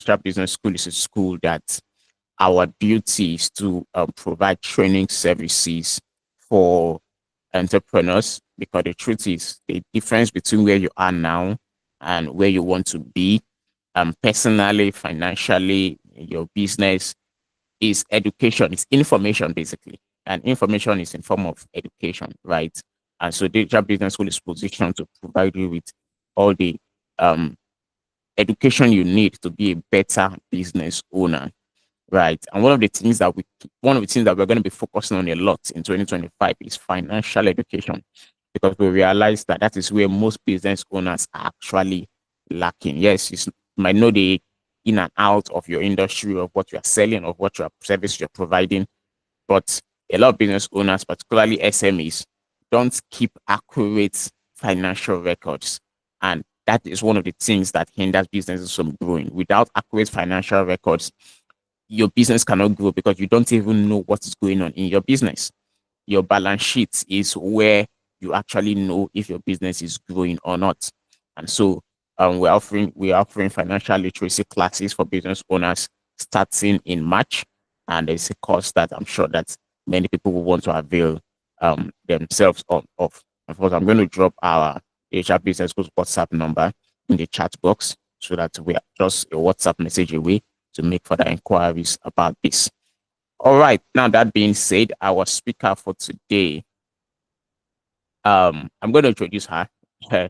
Sharp Business School is a school that our duty is to provide training services for entrepreneurs, because the truth is the difference between where you are now and where you want to be, personally, financially, in your business, is education. It's information basically, and information is in form of education, right? And so Digital Business School is positioned to provide you with all the um, education you need to be a better business owner, right? And one of the things that we're going to be focusing on a lot in 2025 is financial education, because we realize that that is where most business owners are actually lacking. Yes, you might know the in and out of your industry, of what you are selling, of what your service you're providing, but a lot of business owners, particularly SMEs, don't keep accurate financial records. And that is one of the things that hinders businesses from growing. Without accurate financial records, your business cannot grow because you don't even know what is going on in your business. Your balance sheet is where you actually know if your business is growing or not. And so we're offering financial literacy classes for business owners starting in March, and it's a course that I'm sure that many people will want to avail themselves of. Of course, I'm going to drop our HR Business School's WhatsApp number in the chat box so that we are just a WhatsApp message away to make further inquiries about this. All right. Now that being said, our speaker for today, I'm going to introduce her. Her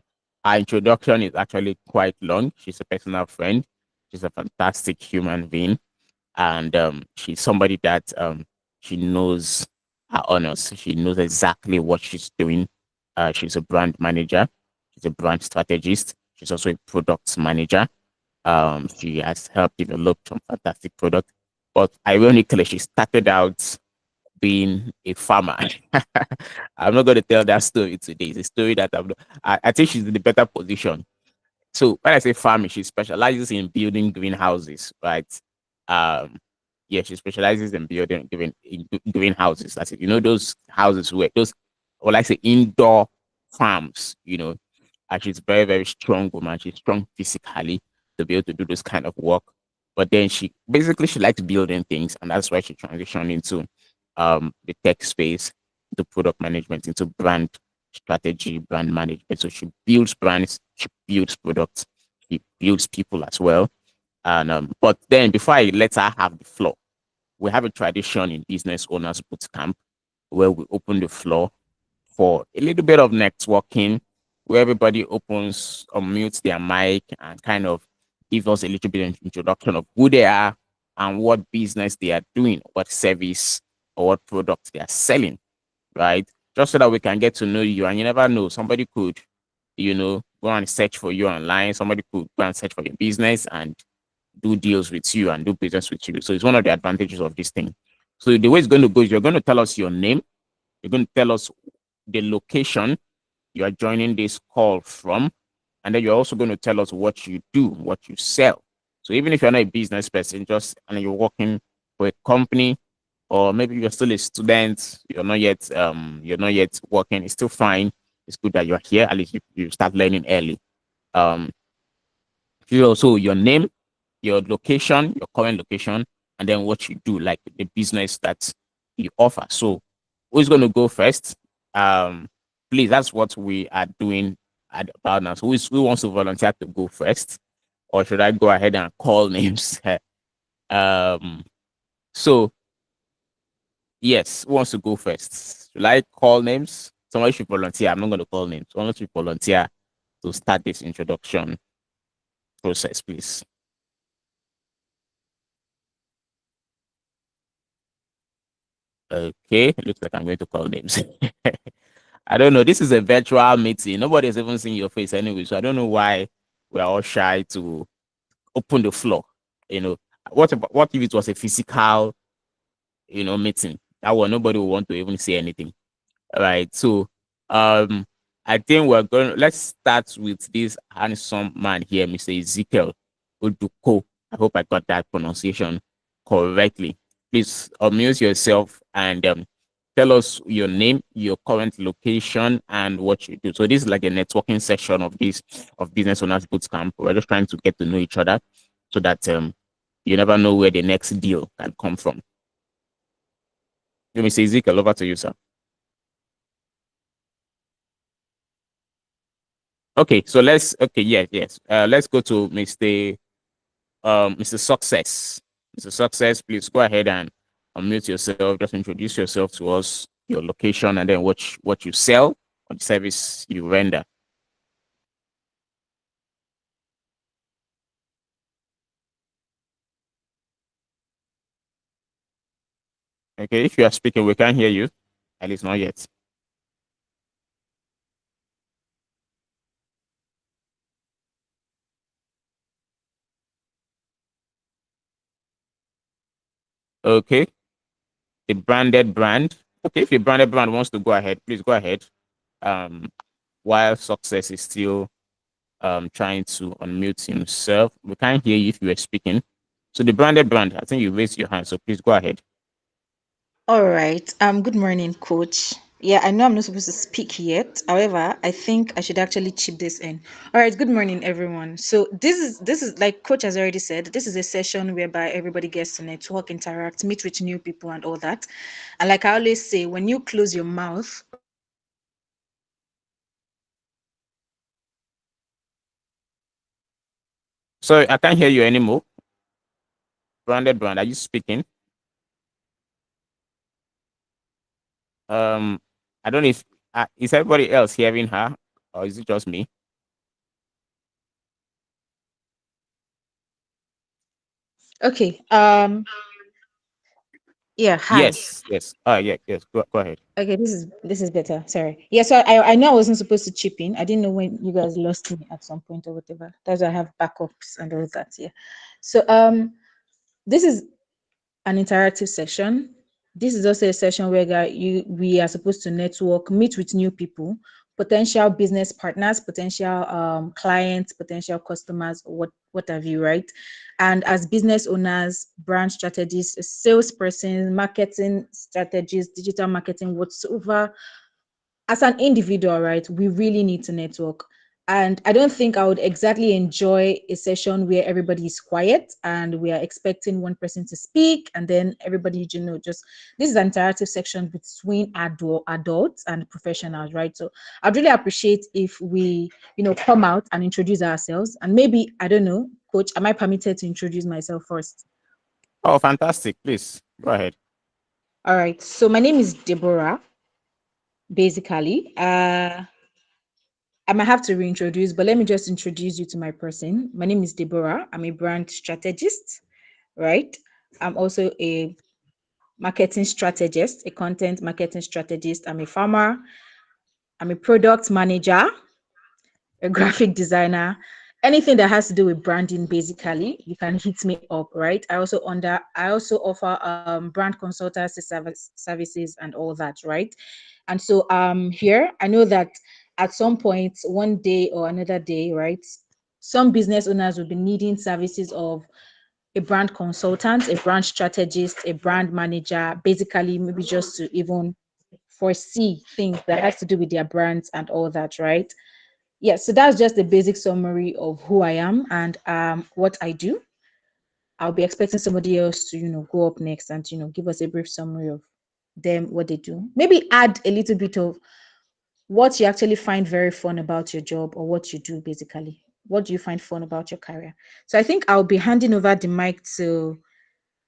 introduction is actually quite long. She's a personal friend. She's a fantastic human being, and she's somebody that she knows her honors. She knows exactly what she's doing. She's a brand manager. She's a brand strategist. She's also a product manager. She has helped develop some fantastic product. But ironically, she started out being a farmer. I'm not going to tell that story today. It's a story that I think she's in a better position. So when I say farming, she specializes in building greenhouses, right? Um, yeah, she specializes in building greenhouses. That's it. You know, those houses where those, or like say indoor farms, and she's very, very strong woman. She's strong physically to be able to do this kind of work. But then she likes building things, and that's why she transitioned into the tech space, into product management, into brand strategy, brand management. So she builds brands, she builds products, she builds people as well. And but then before I let her have the floor, we have a tradition in Business Owners Bootcamp where we open the floor for a little bit of networking, where everybody unmutes their mic and kind of give us a little bit of introduction of who they are and what business they are doing, what service or what product they are selling, right? Just so that we can get to know you. And you never know, somebody could, go and search for you online. Somebody could go and search for your business and do deals with you and do business with you. So it's one of the advantages of this thing. So the way it's going to go is you're going to tell us your name. You're going to tell us the location you are joining this call from. And then you're also going to tell us what you do, what you sell. So even if you're not a business person, and you're working for a company, or maybe you're still a student, you're not yet working, it's still fine. It's good that you're here. At least you start learning early. Um, also your name, your location, your current location, and then what you do, like the business that you offer. So who's going to go first? Please, that's what we are doing about now. So who wants to volunteer to go first, or should I go ahead and call names? um, so yes, who wants to go first? Should I call names? Somebody should volunteer. I'm not going to call names. Someone should volunteer to start this introduction process, please. Okay, it looks like I'm going to call names. I don't know. This is a virtual meeting. Nobody's even seen your face anyway, so I don't know why we're all shy to open the floor. What if it was a physical, meeting? That one, nobody will want to even say anything. All right. So, I think let's start with this handsome man here, Mr. Ezekiel Oduko. I hope I got that pronunciation correctly. Please unmute yourself and tell us your name, your current location, and what you do. So this is like a networking session of Business Owners Bootcamp. We're just trying to get to know each other so that You never know where the next deal can come from. Let me say, Ezekiel, over to you, sir. Okay, so yes. Let's go to Mr. Success. Mr. Success, please go ahead and unmute yourself. Just introduce yourself to us, your location, and then what you sell or the service you render. Okay, if you are speaking, we can't hear you. At least not yet. Okay, the branded brand. Okay, if the branded brand wants to go ahead, please go ahead. Um, while Success is still trying to unmute himself, we can't hear you if you are speaking. So the branded brand, I think you raised your hand, so please go ahead. All right. Good morning, coach. Yeah, I know I'm not supposed to speak yet. However, I think I should actually chip this in. All right, good morning, everyone. So this is like coach has already said, this is a session whereby everybody gets to network, interact, meet with new people and all that. And like I always say, when you close your mouth, right, you don't get to speak. So I can't hear you anymore. Branded brand, are you speaking? Um, I don't know if is everybody else hearing her or is it just me? Okay. Yeah, hi. Yes, yes. Yeah, yes. Go ahead. Okay, this is better. Sorry. Yeah, so I know I wasn't supposed to chip in. I didn't know when you guys lost me at some point or whatever. That's why I have backups and all that. Yeah. So this is an interactive session. This is also a session where we are supposed to network, meet with new people, potential business partners, potential clients, potential customers, what have you, right? And as business owners, brand strategists, salesperson, marketing strategists, digital marketing, whatsoever, as an individual, right, we really need to network. And I don't think I would exactly enjoy a session where everybody is quiet and we are expecting one person to speak and then everybody, just this is an interactive section between adults and professionals, right? So I'd really appreciate if we, come out and introduce ourselves. And maybe, I don't know, coach, am I permitted to introduce myself first? Oh, fantastic. Please go ahead. All right. So my name is Deborah, basically. I might have to reintroduce, but let me just introduce you to my person. My name is Deborah. I'm a brand strategist, right? I'm also a marketing strategist, a content marketing strategist. I'm a farmer. I'm a product manager, a graphic designer, anything that has to do with branding. Basically, you can hit me up, right? I also offer brand consultancy services and all that, right? And so here I know that at some point, one day or another day, right, some business owners will be needing services of a brand consultant, a brand strategist, a brand manager, basically maybe just to even foresee things that has to do with their brands and all that, right? Yeah, so that's just the basic summary of who I am and what I do. I'll be expecting somebody else to, go up next and, give us a brief summary of them, what they do. Maybe add a little bit of what you actually find very fun about your job or what you do, basically. What do you find fun about your career? So I think I'll be handing over the mic to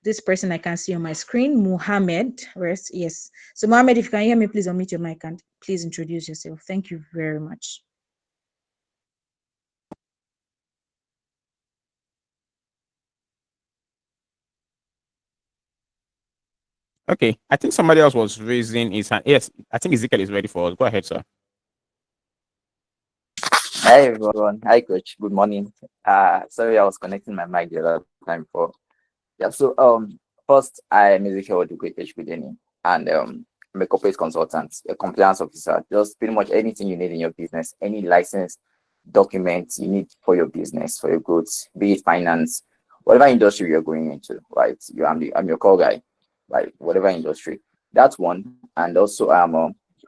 this person I can see on my screen, Muhammad. Rest, yes. So Muhammad, if you can hear me, please unmute your mic and please introduce yourself. Thank you very much. Okay, I think somebody else was raising his hand. Yes, I think Ezekiel is ready for us. Go ahead, sir. Hi everyone. Hi coach. Good morning. Sorry I was connecting my mic the other time before. Yeah, so first I'm Ezekiel O.D and I'm a corporate consultant, a compliance officer. Just pretty much anything you need in your business, any license documents you need for your business, for your goods, be it finance, whatever industry you're going into, right? I'm your call guy, right? Whatever industry. That's one. And also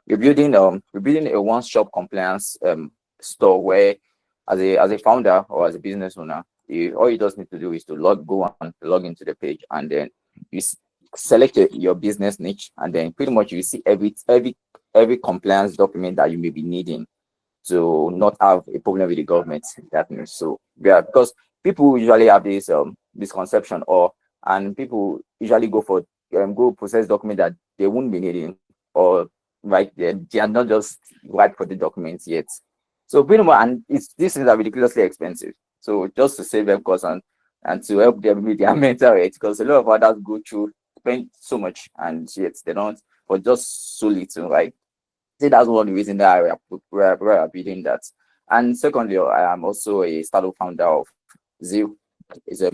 we're building a one-stop compliance store where as a founder or as a business owner, all you just need to do is to log into the page, and then you select your business niche, and then pretty much you see every compliance document that you may be needing to not have a problem with the government. That means, so yeah, because people usually have this misconception, and people usually go process document that they won't be needing, or right, they are not just right for the documents yet. So pretty much, and these things are ridiculously expensive. So just to save them costs, and to help them with their mental health, because a lot of others go through, spend so much, and yet they don't, for just so little, right? See, that's one reason that we are building that. And secondly, I am also a startup founder of Zeal. It's a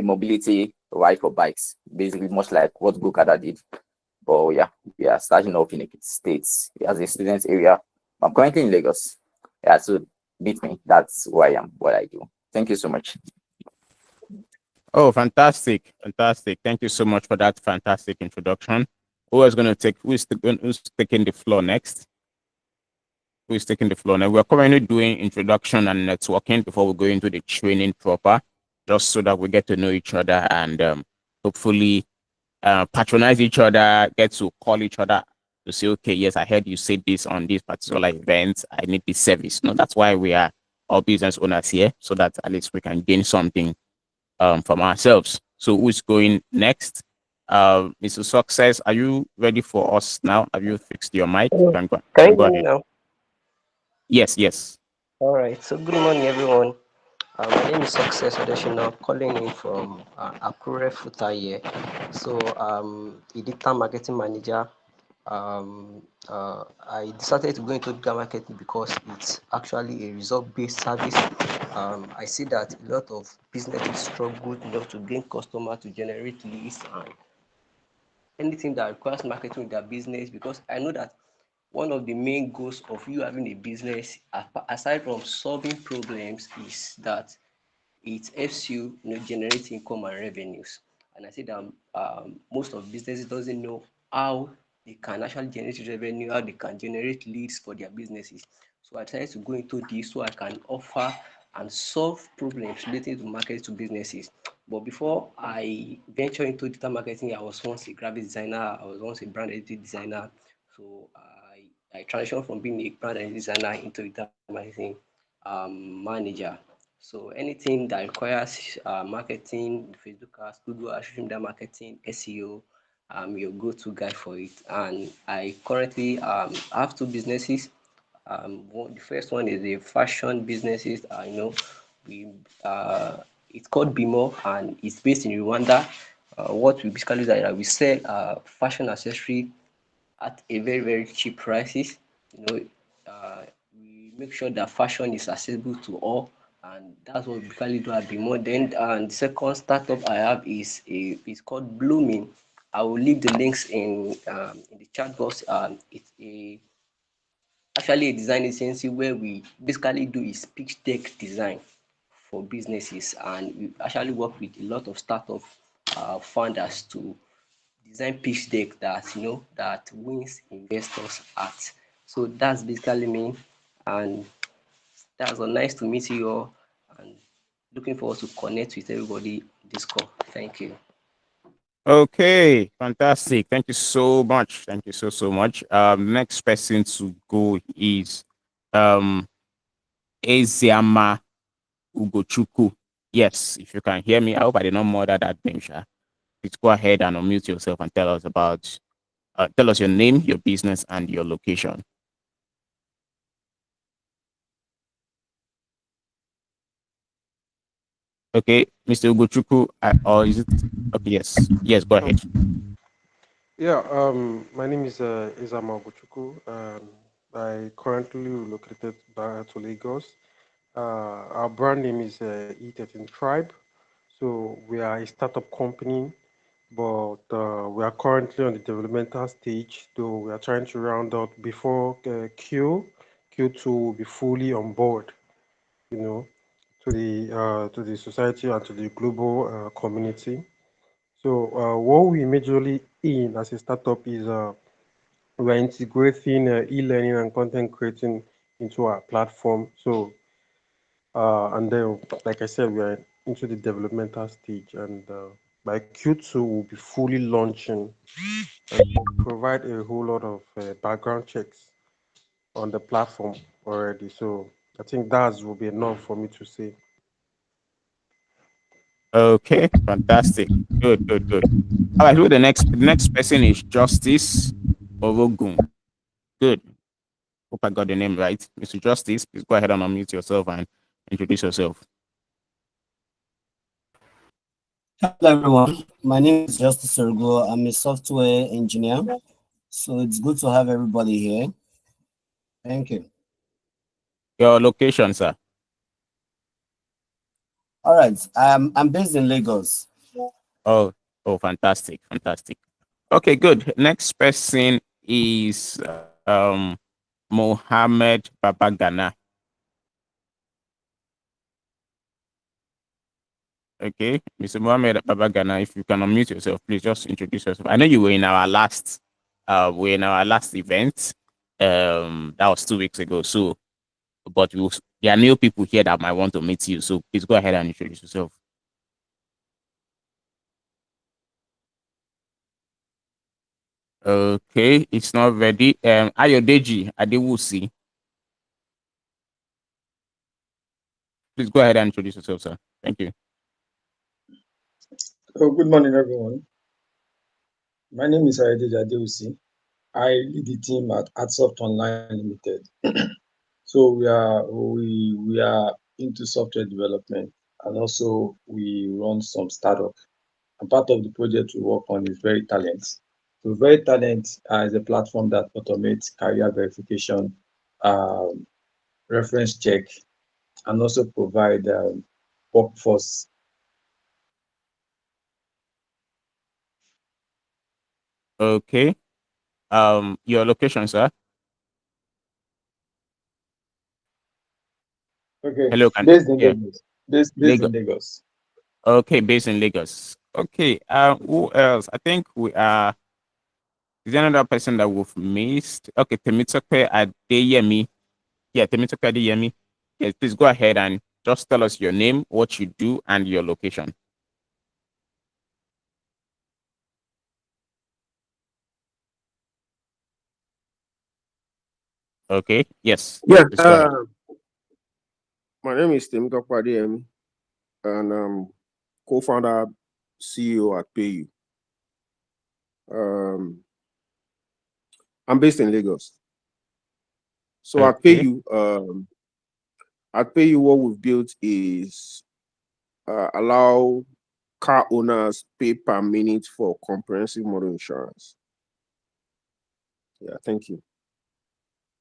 mobility ride for bikes, basically much like what GoCada did. But yeah, we are starting off in the States as a student area. I'm currently in Lagos. Yeah, so meet me. That's who I am, what I do. Thank you so much. Oh, fantastic, fantastic! Thank you so much for that fantastic introduction. Who is going to take? Who's taking the floor next? Who is taking the floor now? We're currently doing introduction and networking before we go into the training proper, just so that we get to know each other and hopefully patronize each other, get to call each other to say, okay, yes, I heard you say this on this particular event. I need this service. No, that's why we are all business owners here, so that at least we can gain something from ourselves. So who's going next? Mr. Success, are you ready for us now? Have you fixed your mic? Hello. You Can can you go hear me ahead. now? Yes, yes. All right. So good morning, everyone. My name is Success Additional, calling in from Akure Futa here. So a digital marketing manager. I decided to go into digital marketing because it's actually a result-based service. I see that a lot of businesses struggle, to gain customers, to generate leads, and anything that requires marketing with their business, because I know that one of the main goals of you having a business, aside from solving problems, is that it helps you, generate income and revenues. And I see that most of businesses doesn't know how they can actually generate revenue, how they can generate leads for their businesses. So I decided to go into this so I can offer and solve problems related to marketing to businesses. But before I venture into digital marketing, I was once a graphic designer, I was once a brand identity designer. So I transitioned from being a brand identity designer into digital marketing manager. So anything that requires marketing, Facebook ads, Google ads, social media marketing, SEO, your go-to guy for it. And I currently have two businesses. The first one is a fashion businesses. We it's called Bimo, and it's based in Rwanda. What we basically do is that we sell fashion accessory at a very cheap prices. You know, we make sure that fashion is accessible to all, and that's what we basically do at Bimo. Then, and the second startup I have is called Blooming. I will leave the links in the chat box. It's actually a design agency where we basically do is pitch deck design for businesses, and we actually work with a lot of startup founders to design pitch deck that wins investors heart. So that's basically me, and that's all. Nice to meet you all, and looking forward to connect with everybody this call. Thank you. Okay, fantastic. Thank you so much. Thank you so much. Next person to go is um Eziama Ugochukwu. Yes, if you can hear me, I hope I did not murder that name, Sha. Please go ahead and unmute yourself and tell us your name, your business, and your location. Okay, Mr. Ugochukwu, or is it? Okay, yes, yes, go ahead. Yeah, my name is Izama Oguchukwu. I currently relocated back to Lagos. Our brand name is E13 Tribe. So we are a startup company, but we are currently on the developmental stage. Though we are trying to round out before Q2 will be fully on board. You know, to the society and to the global community. So what we majorly in as a startup is we're integrating e-learning and content creating into our platform. So and then, like I said, we are into the developmental stage, and by Q2 we'll be fully launching and provide a whole lot of background checks on the platform already. So I think that will be enough for me to say. Okay, fantastic. Good, good, good. All right, who the next person is Justice Orogun. Good. Hope I got the name right. Mr. Justice, please go ahead and unmute yourself and introduce yourself. Hello everyone, my name is Justice Orugo. I'm a software engineer, so it's good to have everybody here. Thank you. Your location, sir. All right, I'm based in Lagos. Oh, oh, fantastic, fantastic. Okay, good. Next person is Mohammed Babagana. Okay, Mr. Mohammed Babagana, if you can unmute yourself, please just introduce yourself. I know you were in our last event. That was 2 weeks ago. So, but there are new people here that might want to meet you. So please go ahead and introduce yourself. Okay, it's not ready. Ayodeji Adewusi. Please go ahead and introduce yourself, sir. Thank you. Oh, good morning, everyone. My name is Ayodeji Adewusi. I lead the team at AdSoft Online Limited. So we are into software development, and also we run some startup. And part of the project we work on is Very Talent. So Very Talent is a platform that automates career verification, reference check, and also provide workforce. Okay. Your location, sir. Okay, Hello, based in yeah, Lagos. Based Lagos. in Lagos. Okay, based in Lagos. Okay. Who else? I think we are. Is there another person that we've missed? Okay, Temitope Adeyemi. Yeah, Temitope Adeyemi. Yes, please go ahead and just tell us your name, what you do, and your location. Okay. Yes. Yeah, Please go ahead. my name is Tim Adeyemi, and co-founder, CEO at PayU. I'm based in Lagos. So Okay. at PayU, what we've built is allow car owners pay per minute for comprehensive motor insurance. Yeah, thank you.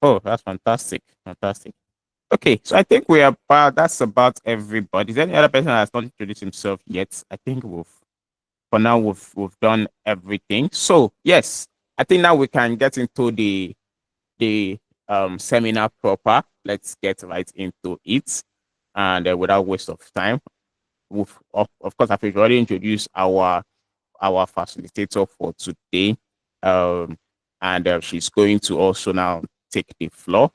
Oh, that's fantastic. Fantastic. Okay, so I think that's about everybody. Is there any other person that has not introduced himself yet? I think for now we've done everything. So yes, I think now we can get into the seminar proper. Let's get right into it, and without waste of time, of course I've already introduced our facilitator for today, and she's going to also now take the floor.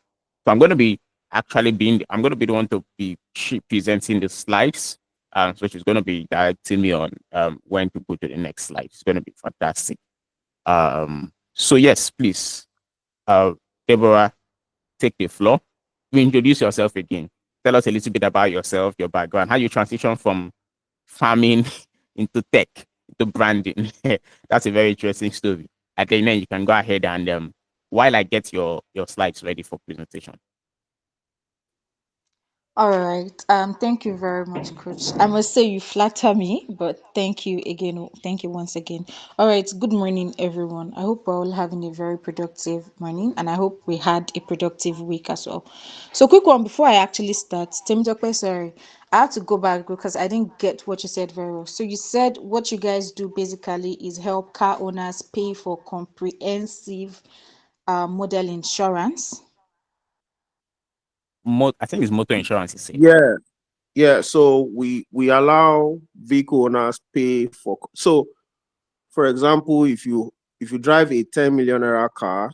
So I'm going to be the one to be presenting the slides. So she's going to be directing me on when to go to the next slide. It's going to be fantastic. So yes, please, Deborah, take the floor. You introduce yourself again. Tell us a little bit about yourself, your background, how you transition from farming into tech, into branding. That's a very interesting story. And then you can go ahead and while I get your slides ready for presentation. All right. Thank you very much, Coach. I must say you flatter me, but thank you again. Thank you once again. All right. Good morning, everyone. I hope we're all having a very productive morning, and I hope we had a productive week as well. So, quick one before I actually start. Temitope, sorry, I have to go back because I didn't get what you said very well. So, you said what you guys do basically is help car owners pay for comprehensive model insurance. I think it's motor insurance, you say. Yeah. So we allow vehicle owners pay for. So, for example, if you drive a 10 million naira car,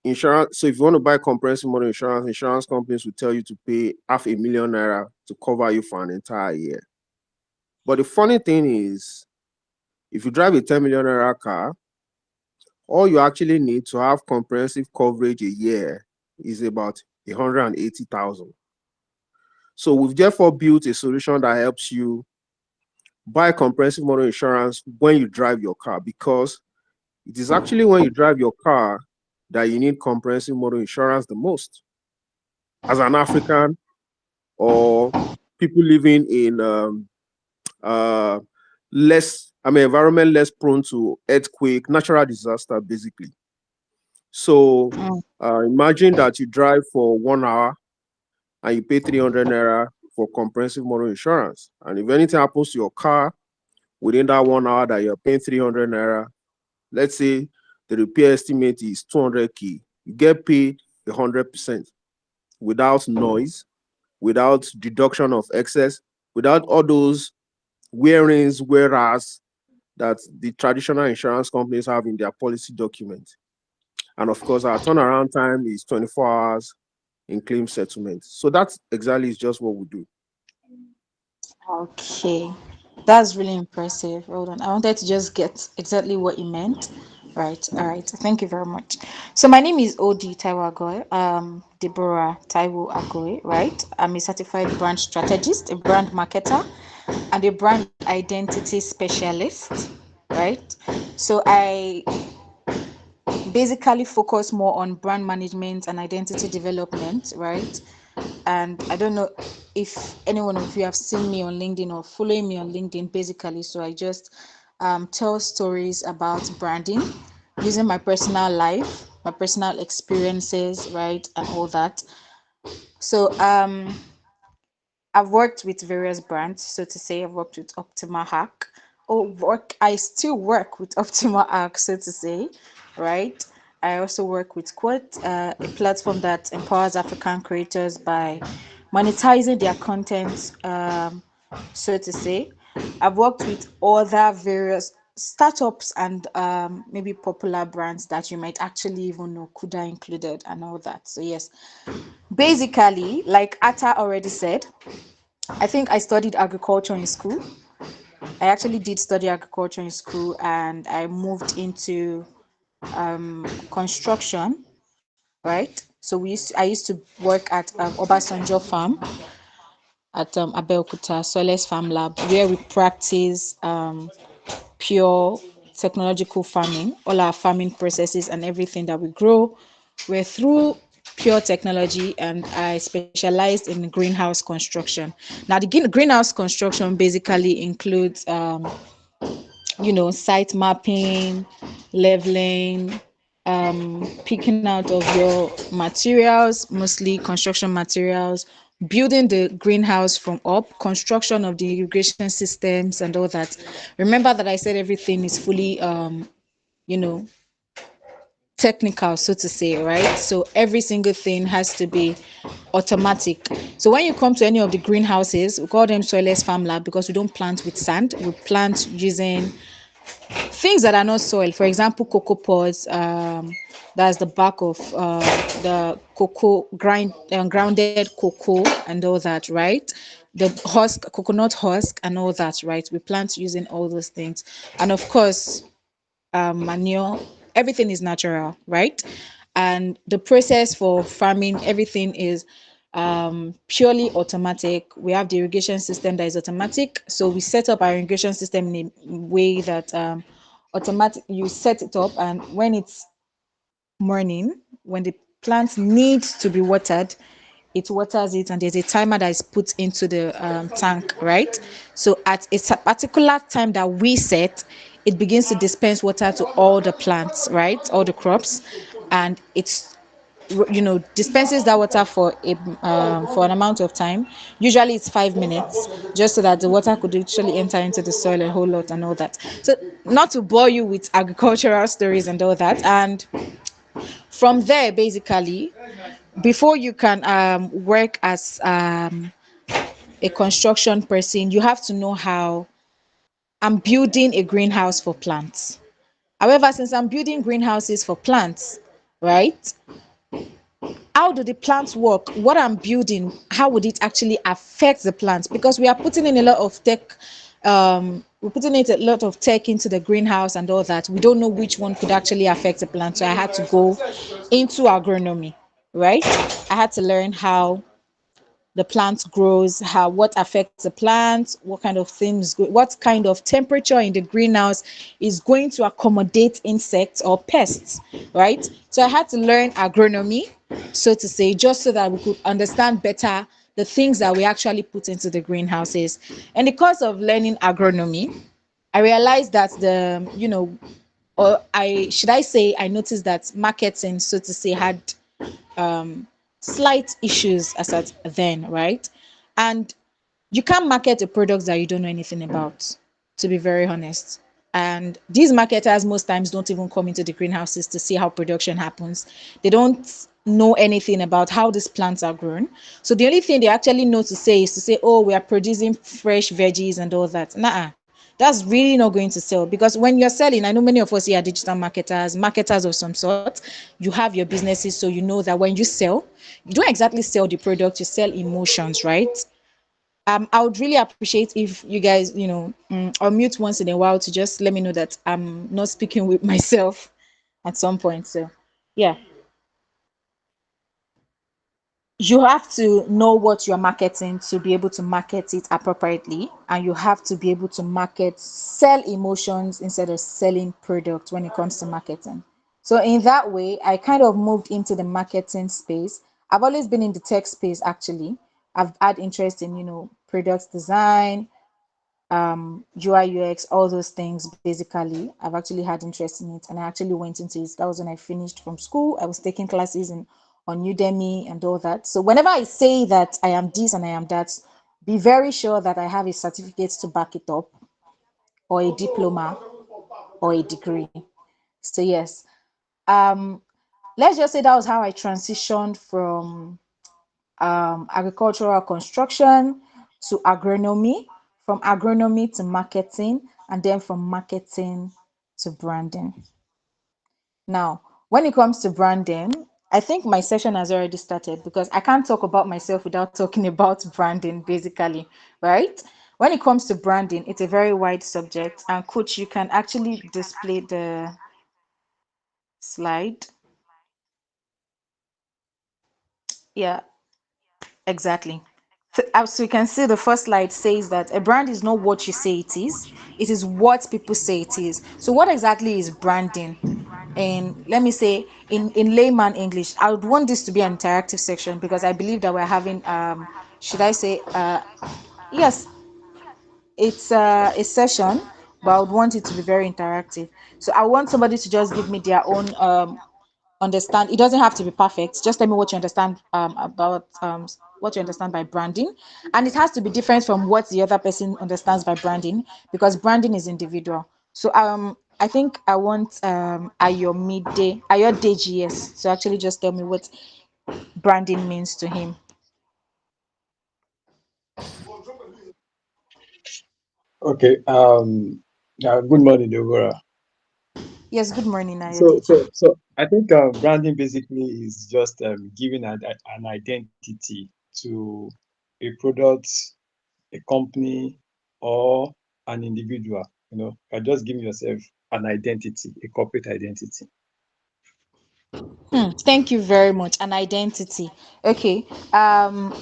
insurance. So if you want to buy comprehensive motor insurance, insurance companies will tell you to pay ₦500,000 to cover you for an entire year. But the funny thing is, if you drive a 10 million naira car, all you actually need to have comprehensive coverage a year is about 180,000. So we've therefore built a solution that helps you buy comprehensive motor insurance when you drive your car, because it is actually when you drive your car that you need comprehensive motor insurance the most. As an African or people living in uh, environment less prone to earthquake, natural disaster, basically. So Mm. imagine that you drive for 1 hour and you pay 300 naira for comprehensive motor insurance. And if anything happens to your car within that 1 hour that you're paying 300 naira, let's say the repair estimate is 200K, you get paid 100% without noise, without deduction of excess, without all those wearings, whereas that the traditional insurance companies have in their policy document. And of course, our turnaround time is 24 hours in claim settlement. So that's exactly is just what we do. Okay, that's really impressive. Hold on, I wanted to just get exactly what you meant. Right, all right. Thank you very much. So my name is O.D Taiwo-Agoi. Deborah Taiwo-Agoi. Right, I'm a certified brand strategist, a brand marketer, and a brand identity specialist. Right, so I basically focus more on brand management and identity development. Right, and I don't know if any one of you have seen me on LinkedIn or following me on LinkedIn, basically. So I just tell stories about branding using my personal life, my personal experiences, right, and all that. So I've worked with various brands, so to say. I've worked with Optima Hack. I still work with Optima Hack, so to say, right? I also work with KWOT, a platform that empowers African creators by monetizing their content, so to say. I've worked with other various startups and maybe popular brands that you might actually even know, Kuda included, and all that. So yes, basically, like Atta already said, I think I studied agriculture in school. I actually did study agriculture in school, and I moved into construction, right? So I used to work at Obasanjo Farm at Abeokuta, Soles Farm Lab, where we practice pure technological farming. All our farming processes and everything that we grow were through pure technology, and I specialized in greenhouse construction. Now, the greenhouse construction basically includes, site mapping, leveling, picking out of your materials, mostly construction materials, building the greenhouse from up, construction of the irrigation systems, and all that. Remember that I said everything is fully, you know, technical, so to say, right? So every single thing has to be automatic. So when you come to any of the greenhouses, we call them soilless farm lab because we don't plant with sand. We plant using things that are not soil. For example, cocoa pods. That's the back of the cocoa grounded cocoa and all that, right? The husk, coconut husk, and all that, right? We plant using all those things, and of course, manure. Everything is natural, right? And the process for farming, everything is purely automatic. We have the irrigation system that is automatic. So we set up our irrigation system in a way that automatic. You set it up, and when it's morning, when the plant needs to be watered, it waters it, and there's a timer that is put into the tank, right? So at a particular time that we set, it begins to dispense water to all the plants, right, all the crops, and it's dispenses that water for an amount of time. Usually it's 5 minutes, just so that the water could actually enter into the soil a whole lot and all that. So not to bore you with agricultural stories and all that, and from there, basically, before you can work as a construction person, you have to know how I'm building a greenhouse for plants. However, since I'm building greenhouses for plants, right? How do the plants work? What I'm building, how would it actually affect the plants? Because we are putting in a lot of tech, we're putting in a lot of tech into the greenhouse and all that. We don't know which one could actually affect the plant. So I had to go into agronomy, right? I had to learn how the plant grows, how what affects the plant, what kind of things, what kind of temperature in the greenhouse is going to accommodate insects or pests, right? So I had to learn agronomy, so to say, just so that we could understand better the things that we actually put into the greenhouses. And the course of learning agronomy, I realized that or I say I noticed that marketing, so to say, had slight issues as at then, right? And you can't market a product that you don't know anything about, to be very honest. And these marketers most times don't even come into the greenhouses to see how production happens. They don't know anything about how these plants are grown. So the only thing they actually know to say is to say, oh, we are producing fresh veggies and all that. Nah, that's really not going to sell, because when you're selling, I know many of us here are digital marketers of some sort. You have your businesses, so you know that when you sell, you don't exactly sell the product, you sell emotions, right? I would really appreciate if you guys, unmute once in a while to just let me know that I'm not speaking with myself at some point. So, yeah, you have to know what you're marketing to be able to market it appropriately, and you have to be able to sell emotions instead of selling products when it comes to marketing. So, in that way, I kind of moved into the marketing space. I've always been in the tech space, actually. I've had interest in, product design, UI, UX, all those things. Basically, I've actually had interest in it, and I actually went into it. That was when I finished from school. I was taking classes on Udemy and all that. So whenever I say that I am this and I am that, be very sure that I have a certificate to back it up, or a diploma, or a degree. So yes, um, let's just say that was how I transitioned from agricultural construction to agronomy, from agronomy to marketing, and then from marketing to branding. Now, when it comes to branding, I think my session has already started, because I can't talk about myself without talking about branding, basically, right? When it comes to branding, it's a very wide subject. And coach, you can actually display the slide. Yeah, exactly. So, as you can see, the first slide says that a brand is not what you say it is what people say it is. So what exactly is branding? And let me say, in layman English, I would want this to be an interactive section, because I believe that we're having should I say yes, it's a session, but I would want it to be very interactive. So I want somebody to just give me their own understand. It doesn't have to be perfect. Just tell me what you understand about what you understand by branding, and it has to be different from what the other person understands by branding, because branding is individual. So I think I want Ayo GS to actually just tell me what branding means to him. Okay. Good morning, Deborah. Yes, good morning, Ayo. So I think branding basically is just giving an identity to a product, a company, or an individual. You're just giving yourself an identity, a corporate identity. Thank you very much. An identity. Okay. Yeah,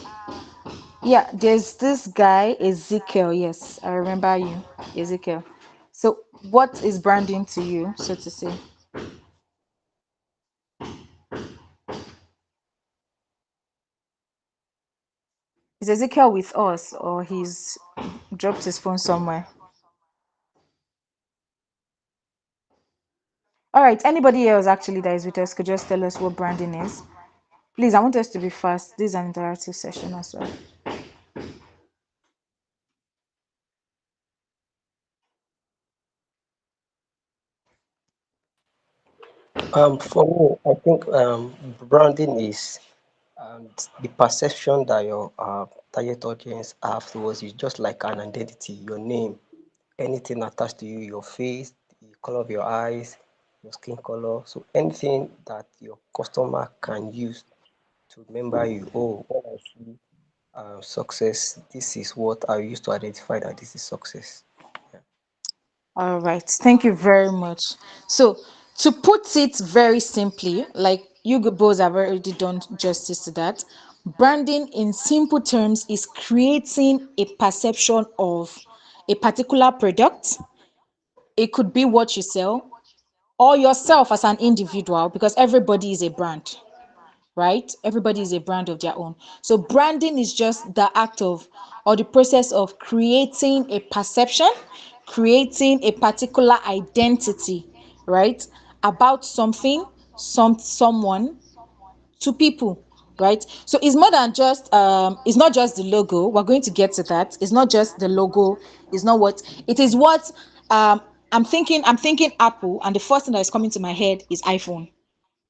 there's this guy, Ezekiel. Yes, I remember you, Ezekiel. So, what is branding to you, so to say? Is Ezekiel with us, or he's dropped his phone somewhere? All right, anybody else actually that is with us could just tell us what branding is. Please, I want us to be fast. This is an interactive session as well. For me, I think branding is the perception that your target audience have towards you, just like an identity, your name, anything attached to you, your face, the color of your eyes, your skin color. So anything that your customer can use to remember you. Oh, when I see success, this is what I use to identify that this is success. Yeah. All right. Thank you very much. So, to put it very simply, like you both have already done justice to that, branding in simple terms is creating a perception of a particular product. It could be what you sell or yourself as an individual, because everybody is a brand, right? Everybody is a brand of their own. So branding is just the act of or the process of creating a perception, creating a particular identity, right? About something, someone, to people, right? So it's more than just it's not just the logo. We're going to get to that. It's not just the logo. It's not what it is. What I'm thinking Apple, and the first thing that is coming to my head is iPhone.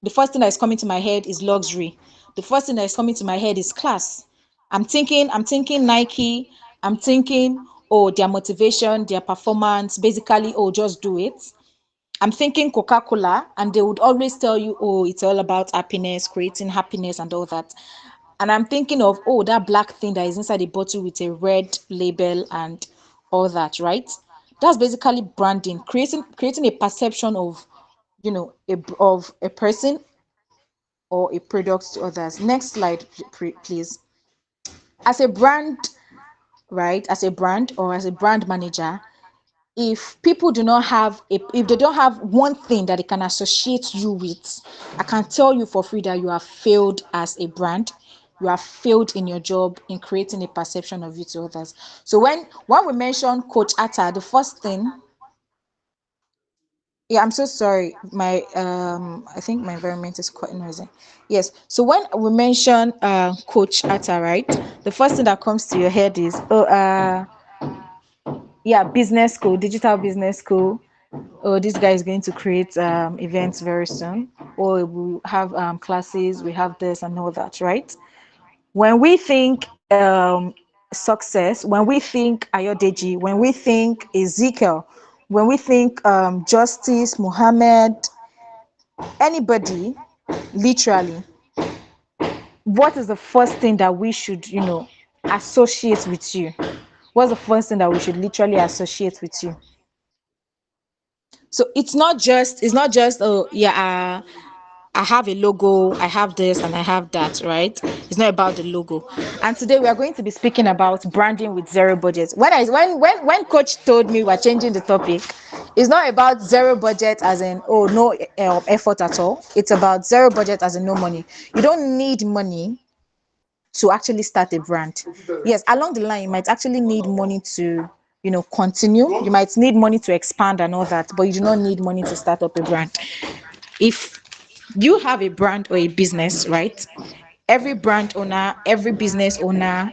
The first thing that is coming to my head is luxury. The first thing that is coming to my head is class. I'm thinking Nike. I'm thinking, oh, their motivation, their performance, basically, oh, just do it. I'm thinking Coca-Cola, and they would always tell you, oh, it's all about happiness, creating happiness and all that. And I'm thinking of, oh, that black thing that is inside the bottle with a red label and all that, right? That's basically branding, creating a perception of, of a person or a product to others. Next slide, please. As a brand, right? As a brand or as a brand manager, if people do not have if they don't have one thing that they can associate you with, I can tell you for free that you have failed as a brand. You have failed in your job in creating a perception of you to others. So when we mention Coach Atta, the first thing, yeah, I'm so sorry. My I think my environment is quite noisy. Yes. So when we mention Coach Atta, right? The first thing that comes to your head is yeah, business school, digital business school. Oh, this guy is going to create events very soon. Or we have classes, we have this and all that, right? When we think success, when we think Ayodeji, when we think Ezekiel, when we think Justice, Muhammad, anybody, literally, what is the first thing that we should, associate with you? What's the first thing that we should literally associate with you? So it's not just oh yeah, I have a logo, I have this and I have that, right? It's not about the logo. And today we are going to be speaking about branding with zero budget. When coach told me we're changing the topic, it's not about zero budget as in oh no effort at all. It's about zero budget as in no money. You don't need money to actually start a brand. Yes, along the line you might actually need money to continue. You might need money to expand and all that, but you do not need money to start up a brand. If you have a brand or a business, right? Every brand owner, every business owner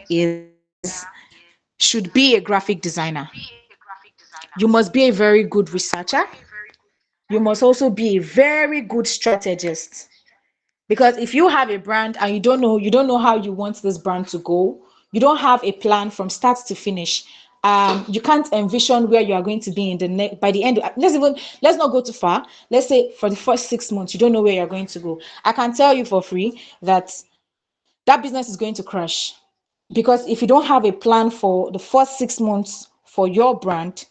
should be a graphic designer. You must be a very good researcher. You must also be a very good strategist. Because if you have a brand and you don't know how you want this brand to go, you don't have a plan from start to finish. You can't envision where you are going to be in the next by the end. Let's not go too far. Let's say for the first 6 months, you don't know where you're going to go. I can tell you for free that that business is going to crash. Because if you don't have a plan for the first 6 months for your brand,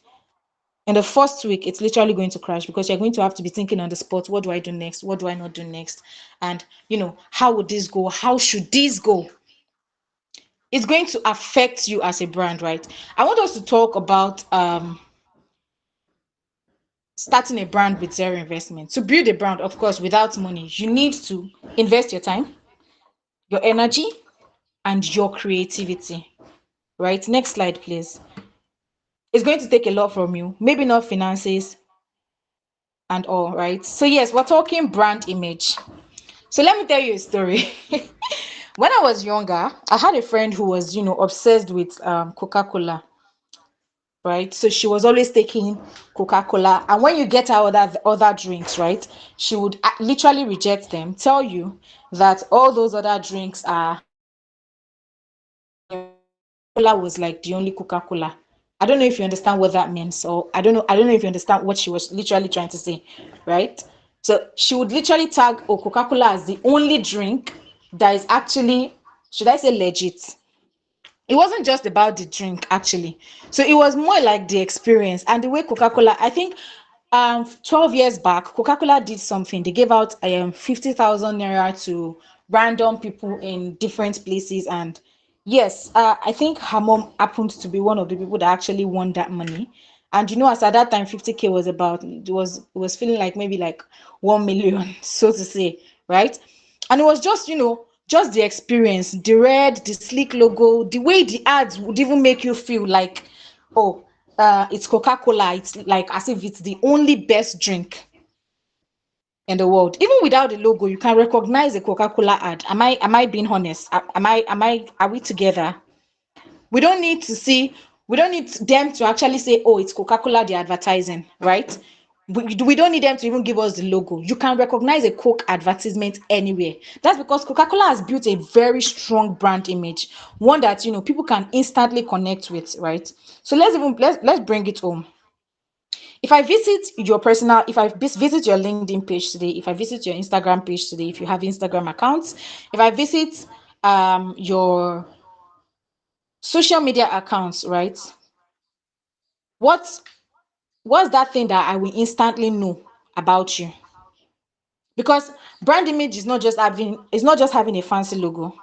in the first week, it's literally going to crash because you're going to have to be thinking on the spot, what do I do next? What do I not do next? And, how would this go? How should this go? It's going to affect you as a brand, right? I want us to talk about starting a brand with zero investment. To build a brand, of course, without money, you need to invest your time, your energy, and your creativity, right? Next slide, please. It's going to take a lot from you, maybe not finances and all, right? So, yes, we're talking brand image. So let me tell you a story. When I was younger, I had a friend who was, obsessed with Coca-Cola, right? So she was always taking Coca-Cola. And when you get her other drinks, right, she would literally reject them, tell you that all those other drinks are Coca-Cola was like the only Coca-Cola. I don't know if you understand what that means. So I don't know if you understand what she was literally trying to say, right? So she would literally tag Coca-Cola as the only drink that is actually, should I say, legit. It wasn't just about the drink, actually. So it was more like the experience and the way Coca-Cola, I think 12 years back, Coca-Cola did something. They gave out 50,000 naira to random people in different places. And yes, I think her mom happened to be one of the people that actually won that money. And as at that time, 50K was about, it was feeling like maybe like 1 million, so to say, right? And it was just, just the experience, the red, the sleek logo, the way the ads would even make you feel like, oh, it's Coca-Cola. It's like as if it's the only best drink in the world. Even without the logo, you can recognize a Coca-Cola ad. Am I being honest? Are we together? We don't need to see, we don't need them to actually say, oh, it's Coca-Cola they're advertising, right? We don't need them to even give us the logo. You can recognize a Coke advertisement anywhere. That's because Coca-Cola has built a very strong brand image, one that people can instantly connect with, right? So let's bring it home. If I visit your LinkedIn page today, if I visit your Instagram page today, if you have Instagram accounts, if I visit your social media accounts, right? What's that thing that I will instantly know about you? Because brand image is not just having a fancy logo.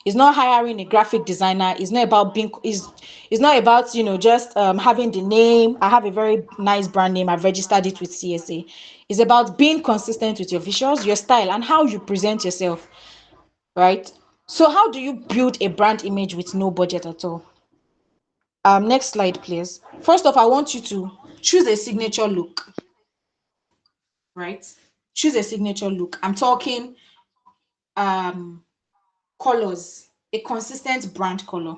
It's not hiring a graphic designer. It's not about it's not about just having the name. I have a very nice brand name. I've registered it with CSA. It's about being consistent with your visuals, your style, and how you present yourself, right? So how do you build a brand image with no budget at all? Next slide, please. First off, I want you to choose a signature look, right? Choose a signature look. I'm talking um colors, a consistent brand color.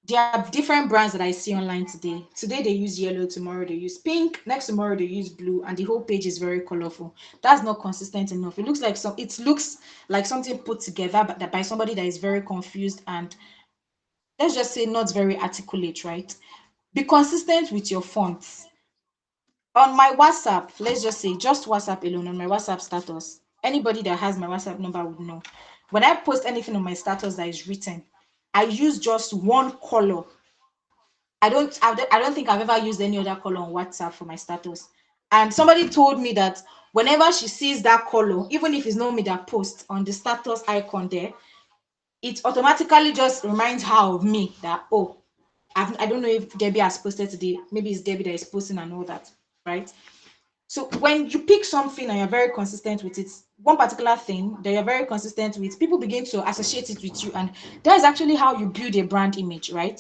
There are different brands that I see online today. Today they use yellow, tomorrow they use pink, next tomorrow they use blue, and the whole page is very colorful. That's not consistent enough. It looks like something put together, but that by somebody that is very confused and, let's just say, not very articulate, right? Be consistent with your fonts. On my WhatsApp, let's just say, just WhatsApp alone, on my WhatsApp status, anybody that has my WhatsApp number would know. When I post anything on my status that is written, I use just one color. I don't think I've ever used any other color on WhatsApp for my status. And somebody told me that whenever she sees that color, even if it's not me that posts on the status icon there, it automatically just reminds her of me that, oh, I don't know if Debbie has posted today. Maybe it's Debbie that is posting and all that, right? So when you pick something and you're very consistent with it, one particular thing that you're very consistent with, people begin to associate it with you. And that is actually how you build a brand image, right?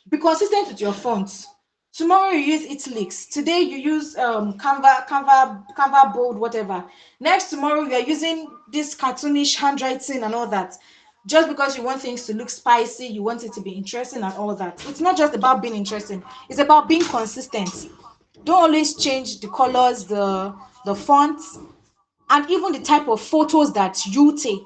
Be consistent with your fonts. Tomorrow you use italics. Today you use Canva bold, whatever. Next tomorrow you are using this cartoonish handwriting and all that. Just because you want things to look spicy, you want it to be interesting and all that. It's not just about being interesting. It's about being consistent. Don't always change the colors, the fonts, and even the type of photos that you take.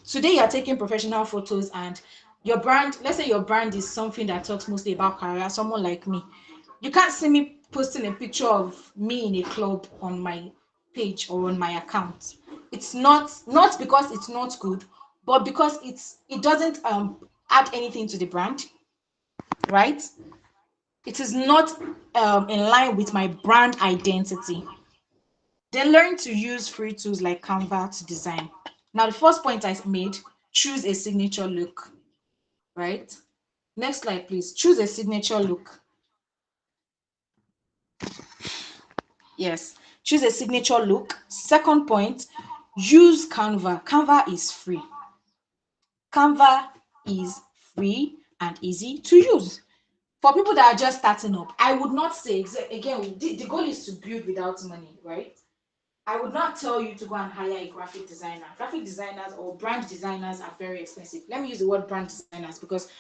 Today you're taking professional photos, and your brand, let's say your brand is something that talks mostly about career, someone like me. You can't see me posting a picture of me in a club on my page or on my account. It's not because it's not good, but because it doesn't add anything to the brand, right? It is not in line with my brand identity. Then learn to use free tools like Canva to design. Now, the first point I made, choose a signature look, right? Next slide, please. Choose a signature look. Yes, choose a signature look. Second point, use Canva. Canva is free. Canva is free and easy to use. For people that are just starting up, I would not say, again, the goal is to build without money, right? I would not tell you to go and hire a graphic designer. Graphic designers or brand designers are very expensive. Let me use the word brand designers because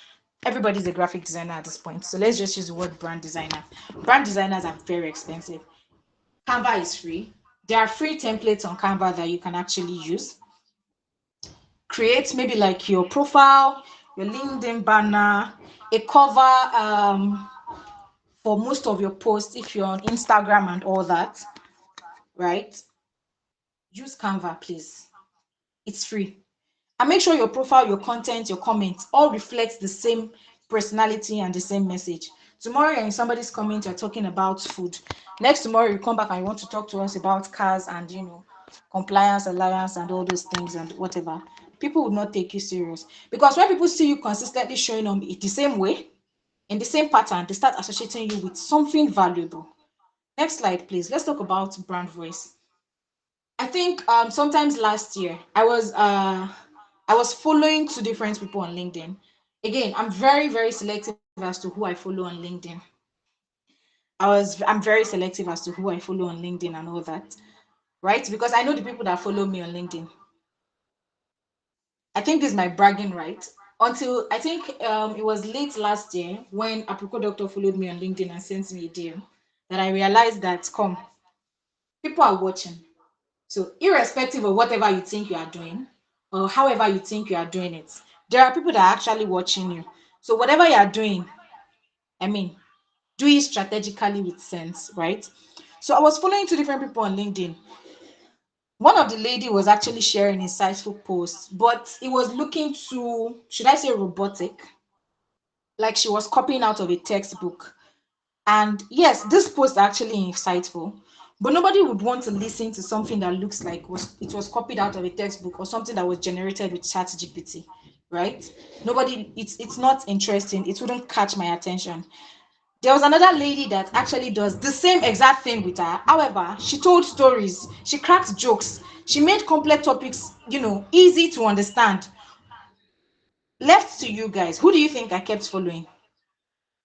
everybody's a graphic designer at this point. So let's just use the word brand designer. Brand designers are very expensive. Canva is free. There are free templates on Canva that you can actually use. Create maybe like your profile, your LinkedIn banner, a cover for most of your posts if you're on Instagram and all that, right? use Canva, please. It's free. And make sure your profile, your content, your comments all reflects the same personality and the same message. Tomorrow you're in somebody's comment, you're talking about food. Next tomorrow you come back and you want to talk to us about cars and compliance, alliance, and all those things and whatever. People would not take you serious. Because when people see you consistently showing up in the same way, in the same pattern, they start associating you with something valuable. Next slide, please. Let's talk about brand voice. I think sometimes last year I was following two different people on LinkedIn. Again, I'm very, very selective as to who I follow on LinkedIn. I'm very selective as to who I follow on LinkedIn and all that, right? Because I know the people that follow me on LinkedIn. I think this is my bragging right. Until I think it was late last year when Apricot Doctor followed me on LinkedIn and sent me a DM that I realized that people are watching. So irrespective of whatever you think you are doing or however you think you are doing it, there are people that are actually watching you. So whatever you are doing, I mean, do it strategically with sense, right? So I was following two different people on LinkedIn. One of the lady was actually sharing insightful posts, but it was looking too, should I say, robotic, like she was copying out of a textbook. And yes, this post are actually insightful, but nobody would want to listen to something that looks like it was copied out of a textbook or something that was generated with ChatGPT, right? Nobody, it's not interesting. It wouldn't catch my attention. There was another lady that actually does the same exact thing with her. However, she told stories, she cracked jokes, she made complex topics, easy to understand. Left to you guys, who do you think I kept following?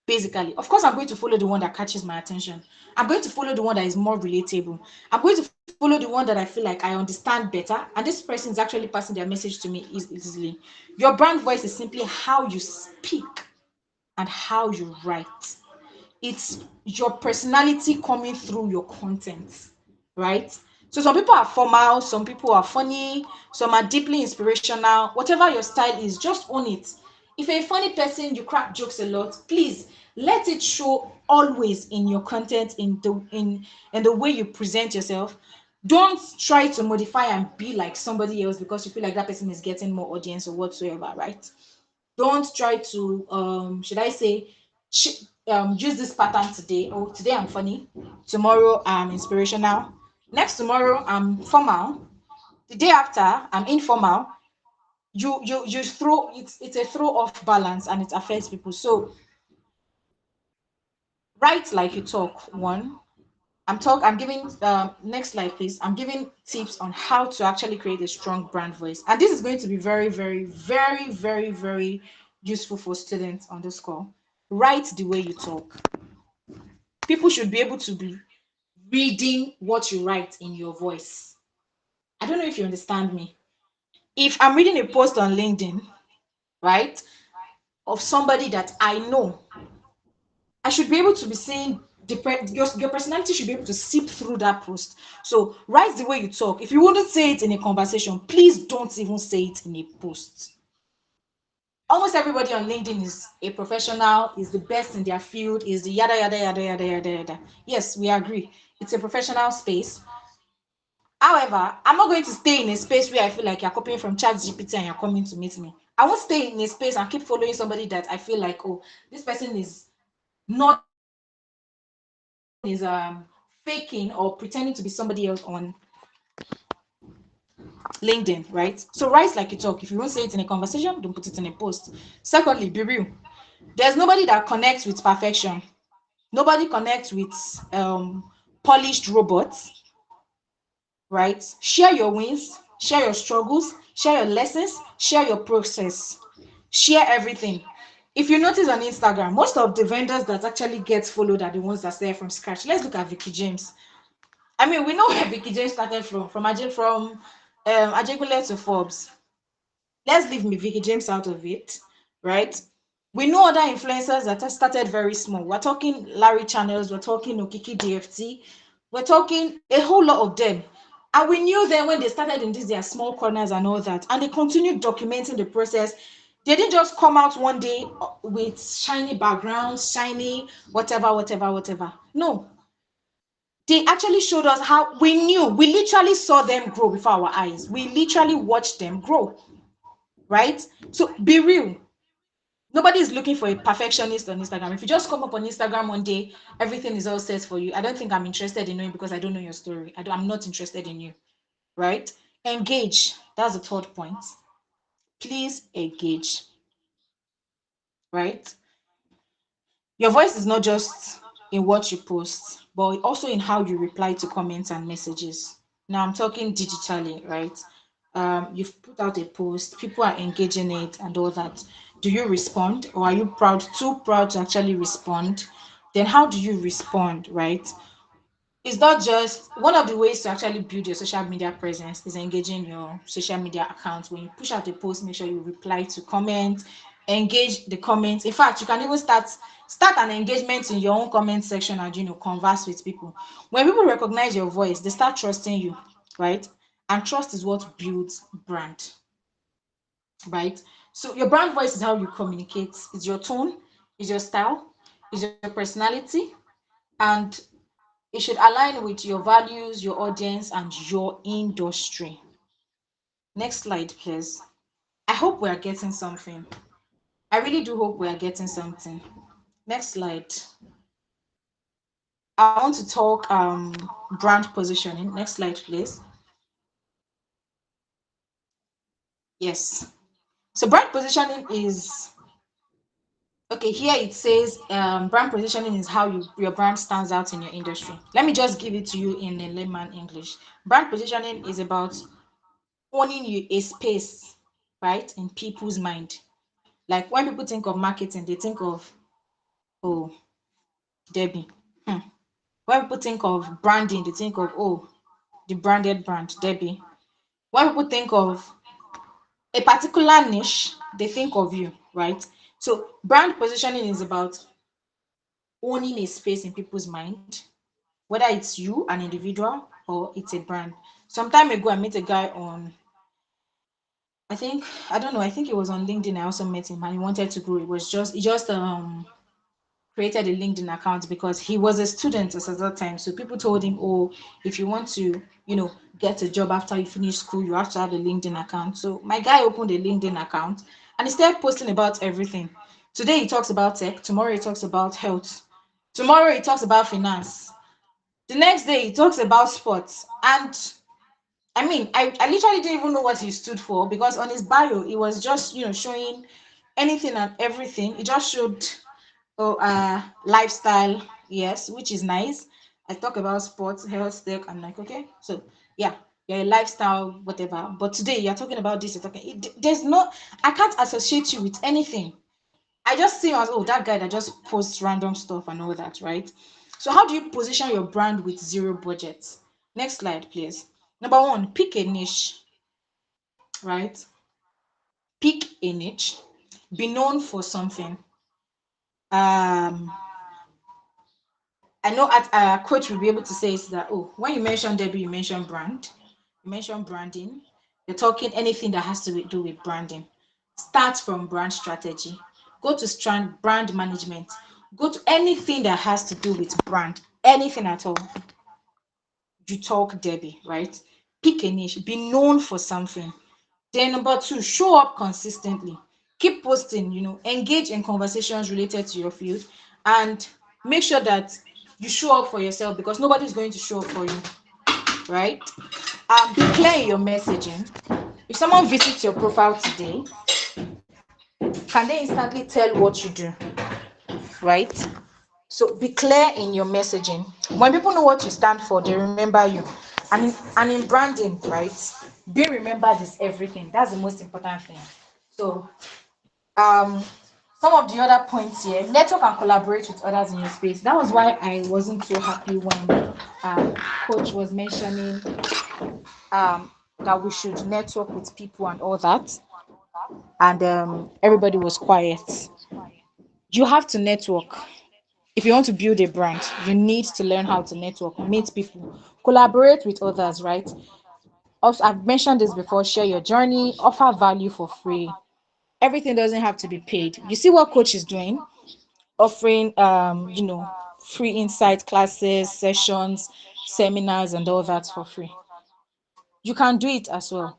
Basically, of course, I'm going to follow the one that catches my attention. I'm going to follow the one that is more relatable. I'm going to follow the one that I feel like I understand better, and this person is actually passing their message to me easily. Your brand voice is simply how you speak and how you write. It's your personality coming through your content, right? So some people are formal, some people are funny, some are deeply inspirational. Whatever your style is, just own it. If you're a funny person, you crack jokes a lot, please let it show always in your content, in the way you present yourself. Don't try to modify and be like somebody else because you feel like that person is getting more audience or whatsoever, right? Don't try to should I say use this pattern today. Oh, today I'm funny, tomorrow I'm inspirational, next tomorrow I'm formal, the day after I'm informal. You throw it's a throw off balance and it affects people. So write like you talk. One, I'm giving next slide please. I'm giving tips on how to actually create a strong brand voice, and this is going to be very, very, very, very, very useful for students on this call. Write the way you talk. People should be able to be reading what you write in your voice. I don't know if you understand me. If I'm reading a post on LinkedIn, right, of somebody that I know, I should be able to be seeing your personality should be able to seep through that post. So write the way you talk. If you wouldn't say it in a conversation, please don't even say it in a post. Almost everybody on LinkedIn is a professional, is the best in their field, is the yada yada yada yada yada yada. Yes, we agree. It's a professional space. However, I'm not going to stay in a space where I feel like you're copying from ChatGPT and you're coming to meet me. I won't stay in a space and keep following somebody that I feel like, oh, this person is not is faking or pretending to be somebody else on LinkedIn, right? So write like you talk. If you won't say it in a conversation, don't put it in a post. Secondly, be real. There's nobody that connects with perfection. Nobody connects with polished robots, right? Share your wins, share your struggles, share your lessons, share your process, share everything. If you notice on Instagram, most of the vendors that actually get followed are the ones that start from scratch. Let's look at Vicky James. I mean, we know where Vicky James started from Ajegule to Forbes. Let's leave me Vicky James out of it, right? We know other influencers that have started very small. We're talking Larry Channels, we're talking Okiki DFT, we're talking a whole lot of them. And we knew them when they started in these their small corners and all that. And they continued documenting the process. They didn't just come out one day with shiny backgrounds, shiny whatever, whatever, whatever. No, They actually showed us how we literally saw them grow before our eyes. We literally watched them grow, right? So be real. Nobody is looking for a perfectionist on Instagram. If you just come up on Instagram one day, everything is all set for you. I don't think I'm interested in knowing because I don't know your story. I'm not interested in you, right? Engage. That's the third point. Please engage, right? Your voice is not just in what you post, but also in how you reply to comments and messages. Now I'm talking digitally, right? You've put out a post, people are engaging it and all that. Do you respond, or are you too proud to actually respond? Then how do you respond, right? It's not just one of the ways to actually build your social media presence is engaging your social media accounts. When you push out a post, make sure you reply to comments, engage the comments. In fact, you can even start an engagement in your own comment section and converse with people. When people recognize your voice, they start trusting you, right? And trust is what builds brand, right? So your brand voice is how you communicate. It's your tone, it's your style, it's your personality, and it should align with your values, your audience, and your industry. Next slide, please. I hope we are getting something. I really do hope we are getting something. Next slide. I want to talk brand positioning. Next slide, please. Yes. So brand positioning is okay. Here it says brand positioning is how your brand stands out in your industry. Let me just give it to you in a layman English. Brand positioning is about owning you a space, right, in people's mind. Like when people think of marketing, they think of, oh, Debbie. When people think of branding, they think of, oh, the branded brand, Debbie. When people think of a particular niche, they think of you, right? So brand positioning is about owning a space in people's mind, whether it's you, an individual, or it's a brand. Some time ago, I met a guy on, I don't know, I think it was on LinkedIn. I also met him and he wanted to grow. He just created a LinkedIn account because he was a student at that time. So people told him, oh, if you want to, get a job after you finish school, you have to have a LinkedIn account. So my guy opened a LinkedIn account and he started posting about everything. Today he talks about tech, tomorrow he talks about health, tomorrow he talks about finance, the next day he talks about sports. And I mean, I literally didn't even know what he stood for because on his bio, it was just, showing anything and everything. It just showed, oh, lifestyle, yes, which is nice. I talk about sports, health, tech. I'm like, okay, so yeah, you're a lifestyle, whatever. But today you're talking about this, there's no, I can't associate you with anything. I just see him as, oh, that guy that just posts random stuff and all that, right? So how do you position your brand with zero budget? Next slide, please. Number one, pick a niche, right? Pick a niche. Be known for something. Um, I know at coach will be able to say is that, oh, when you mention Debbie, you mention brand, you mention branding, you're talking anything that has to do with branding. Start from brand strategy, go to strand brand management, go to anything that has to do with brand, anything at all. You talk Debbie, right? Pick a niche, be known for something. Then number two, show up consistently. Keep posting, engage in conversations related to your field and make sure that you show up for yourself because nobody's going to show up for you, right? Be clear in your messaging. If someone visits your profile today, can they instantly tell what you do, right? So be clear in your messaging. When people know what you stand for, they remember you. And in branding, right? Being remembered is everything. That's the most important thing. So um some of the other points here, network and collaborate with others in your space. That was why I wasn't so happy when coach was mentioning that we should network with people and all that, and everybody was quiet. You have to network. If you want to build a brand, you need to learn how to network, meet people, collaborate with others, right? Also, I've mentioned this before, share your journey, offer value for free. Everything doesn't have to be paid. You see what coach is doing? Offering free insight classes, sessions, seminars and all that for free. You can do it as well.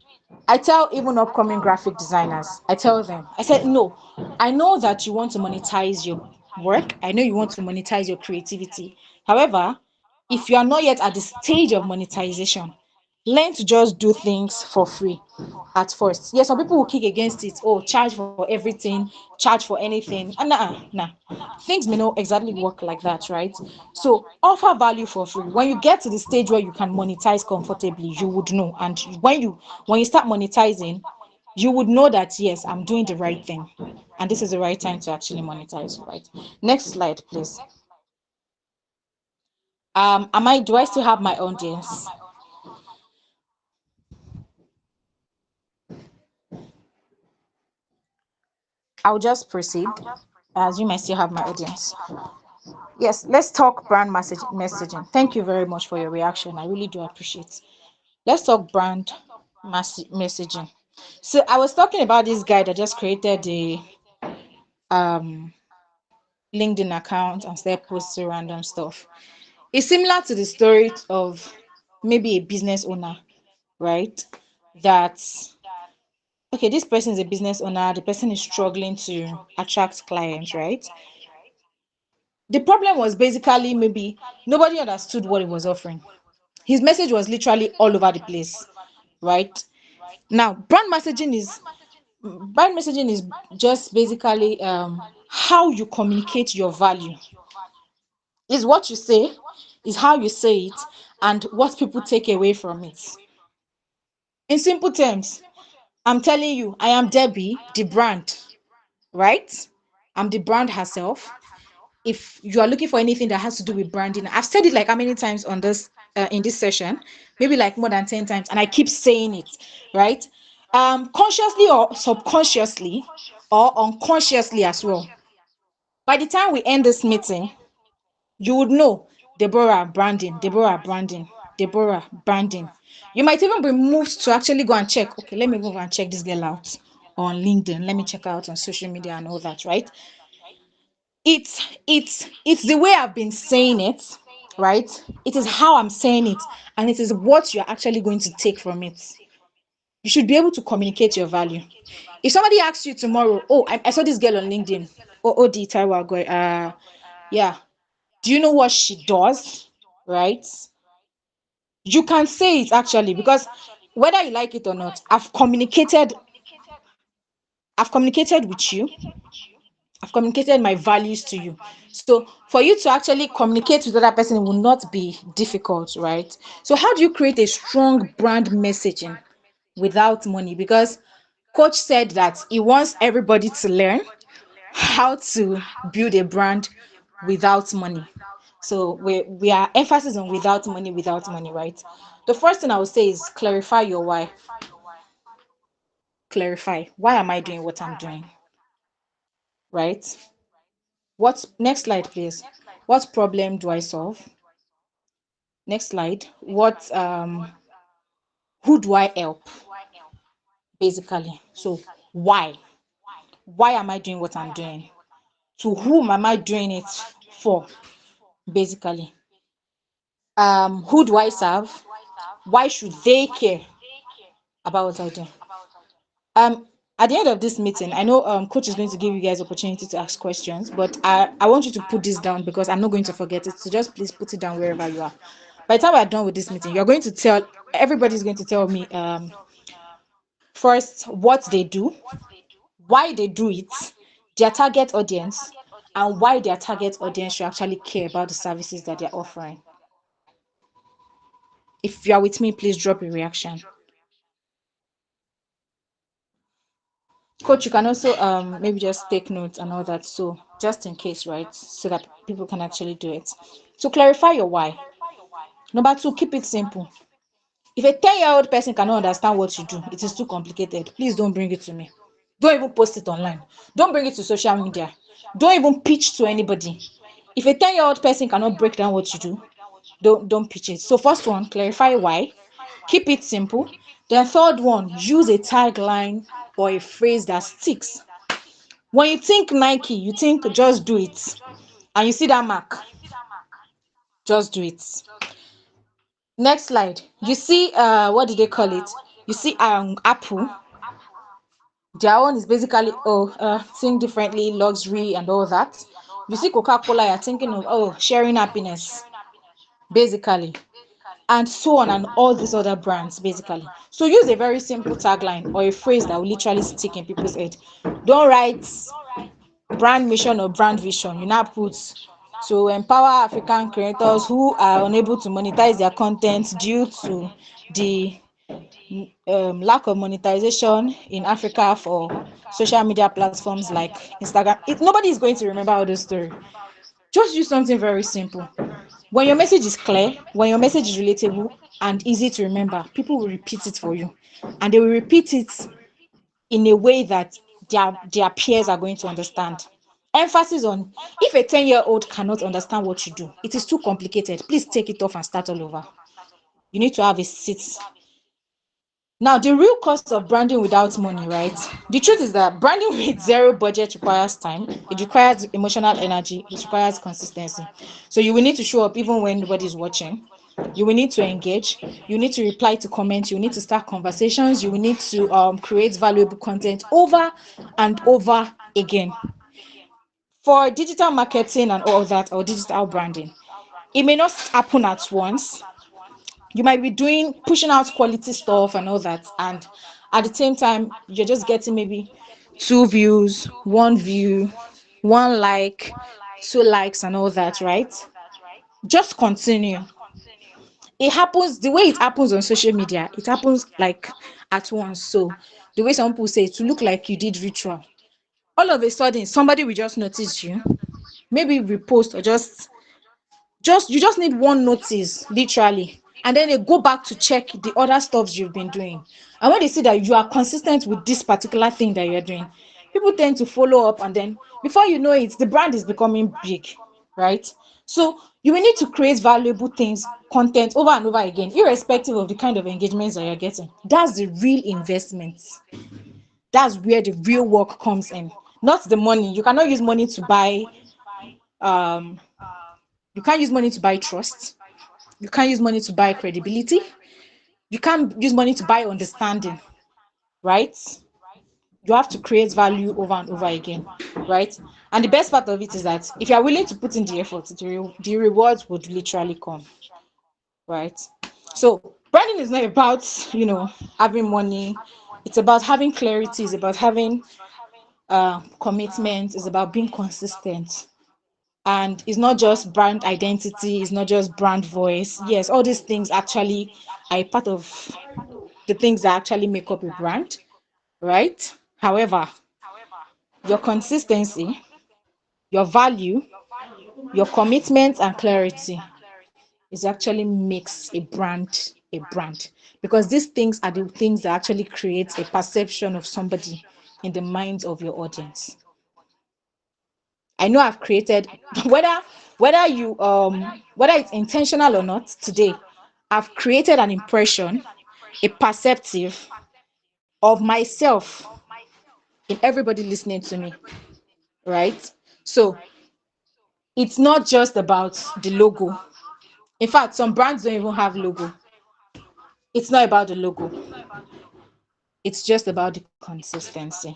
I tell even upcoming graphic designers, I tell them, I said, no, I know that you want to monetize your work. I know you want to monetize your creativity. However, if you are not yet at the stage of monetization, learn to just do things for free at first. Yes, some people will kick against it. Oh, charge for everything, charge for anything. And nah. Things may not exactly work like that, right? So offer value for free. When you get to the stage where you can monetize comfortably, you would know. And when you start monetizing, you would know that yes, I'm doing the right thing. And this is the right time to actually monetize, right? Next slide, please. Do I still have my audience? I'll just proceed as you may still have my audience. Yes, let's talk brand messaging. Thank you very much for your reaction. I really do appreciate. Let's talk brand messaging. So I was talking about this guy that just created the um LinkedIn account and started posting random stuff. It's similar to the story of maybe a business owner, right? That okay, this person is a business owner, the person is struggling to attract clients, right? The problem was basically maybe nobody understood what he was offering. His message was literally all over the place, right? Now, brand messaging is just basically how you communicate your value. Is what you say, is how you say it, and what people take away from it. In simple terms, I'm telling you, I am Debbie, the brand, right? I'm the brand herself. If you are looking for anything that has to do with branding, I've said it like how many times on this in this session, maybe like more than 10 times, and I keep saying it, right? Consciously or subconsciously or unconsciously as well. By the time we end this meeting, you would know Deborah branding, Deborah branding, Deborah branding. You might even be moved to actually go and check. Okay, let me go and check this girl out on LinkedIn. Let me check her out on social media and all that, right? It's the way I've been saying it, right? It is how I'm saying it, and it is what you're actually going to take from it. You should be able to communicate your value. If somebody asks you tomorrow, oh, I saw this girl on LinkedIn, O.D Taiwo-Agoi, yeah, do you know what she does, right? You can say it actually, because whether you like it or not, I've communicated with you. I've communicated my values to you. So for you to actually communicate with other person will not be difficult, right? So how do you create a strong brand messaging without money? Because coach said that he wants everybody to learn how to build a brand without money. So we are emphasis on without money, right? The first thing I would say is clarify your why. Clarify, why am I doing what I'm doing, right? What next slide, please? What problem do I solve? Next slide. Who do I help? Basically. So why? Why am I doing what I'm doing? To whom am I doing it for? Basically. Who do I serve? Why should they care about what I do? At the end of this meeting, I know coach is going to give you guys opportunity to ask questions, but I want you to put this down because I'm not going to forget it. So just please put it down wherever you are. By the time we're done with this meeting, you're going to tell everybody's going to tell me first what they do, why they do it, their target audience, and why their target audience should actually care about the services that they're offering. If you are with me, please drop a reaction. Coach, you can also maybe just take notes and all that. So just in case, right? So that people can actually do it. So clarify your why. Number two, keep it simple. If a 10-year-old person cannot understand what you do, it is too complicated. Please don't bring it to me. Don't even post it online. Don't bring it to social media. Don't even pitch to anybody. If a 10-year-old person cannot break down what you do, don't pitch it. So first one, clarify why. Keep it simple. Then third one, use a tagline or a phrase that sticks. When you think Nike, you think just do it. And you see that mark, just do it. Next slide. You see, what do they call it? You see, Apple. Their own is basically think differently, luxury and all that. You see Coca-Cola, you're thinking of sharing happiness, basically, and so on, and all these other brands, basically. So use a very simple tagline or a phrase that will literally stick in people's head. Don't write brand mission or brand vision. You now put to empower African creators who are unable to monetize their content due to the lack of monetization in Africa for social media platforms like Instagram. Nobody is going to remember all those stories. Just use something very simple. When your message is clear, when your message is relatable and easy to remember, people will repeat it for you, and they will repeat it in a way that their peers are going to understand. Emphasis on, if a 10-year-old cannot understand what you do, it is too complicated. Please take it off and start all over. You need to have a seat. Now, the real cost of branding without money, right? The truth is that branding with zero budget requires time, it requires emotional energy, it requires consistency. So you will need to show up even when nobody's watching. You will need to engage, you need to reply to comments, you need to start conversations, you will need to create valuable content over and over again. For digital marketing and all that, or digital branding, it may not happen at once. You might be pushing out quality stuff and all that, and at the same time you're just getting maybe 2 views, 1 view, 1 like, 2 likes and all that, right? Just continue. It happens the way it happens on social media. It happens like at once. So the way some people say, to look like you did ritual, all of a sudden somebody will just notice you, maybe repost, or just you just need one notice, literally, and then they go back to check the other stuffs you've been doing. And when they see that you are consistent with this particular thing that you're doing, people tend to follow up, and then before you know it, the brand is becoming big, right? So you will need to create valuable things, content over and over again, irrespective of the kind of engagements that you're getting. That's the real investment. That's where the real work comes in, not the money. You cannot use money to buy um you can't use money to buy trust. You can't use money to buy credibility. You can't use money to buy understanding, right? You have to create value over and over again, right? And the best part of it is that if you are willing to put in the effort, the rewards would literally come, right? So branding is not about, having money. It's about having clarity. It's about having commitment. It's about being consistent. And it's not just brand identity, it's not just brand voice. Yes, all these things actually are a part of the things that actually make up a brand, right? However, your consistency, your value, your commitment and clarity is actually makes a brand, because these things are the things that actually create a perception of somebody in the minds of your audience. I know I've created whether you whether it's intentional or not, today I've created an impression, a perceptive of myself in everybody listening to me, right? So it's not just about the logo. In fact, some brands don't even have logo. It's not about the logo. It's just about the consistency.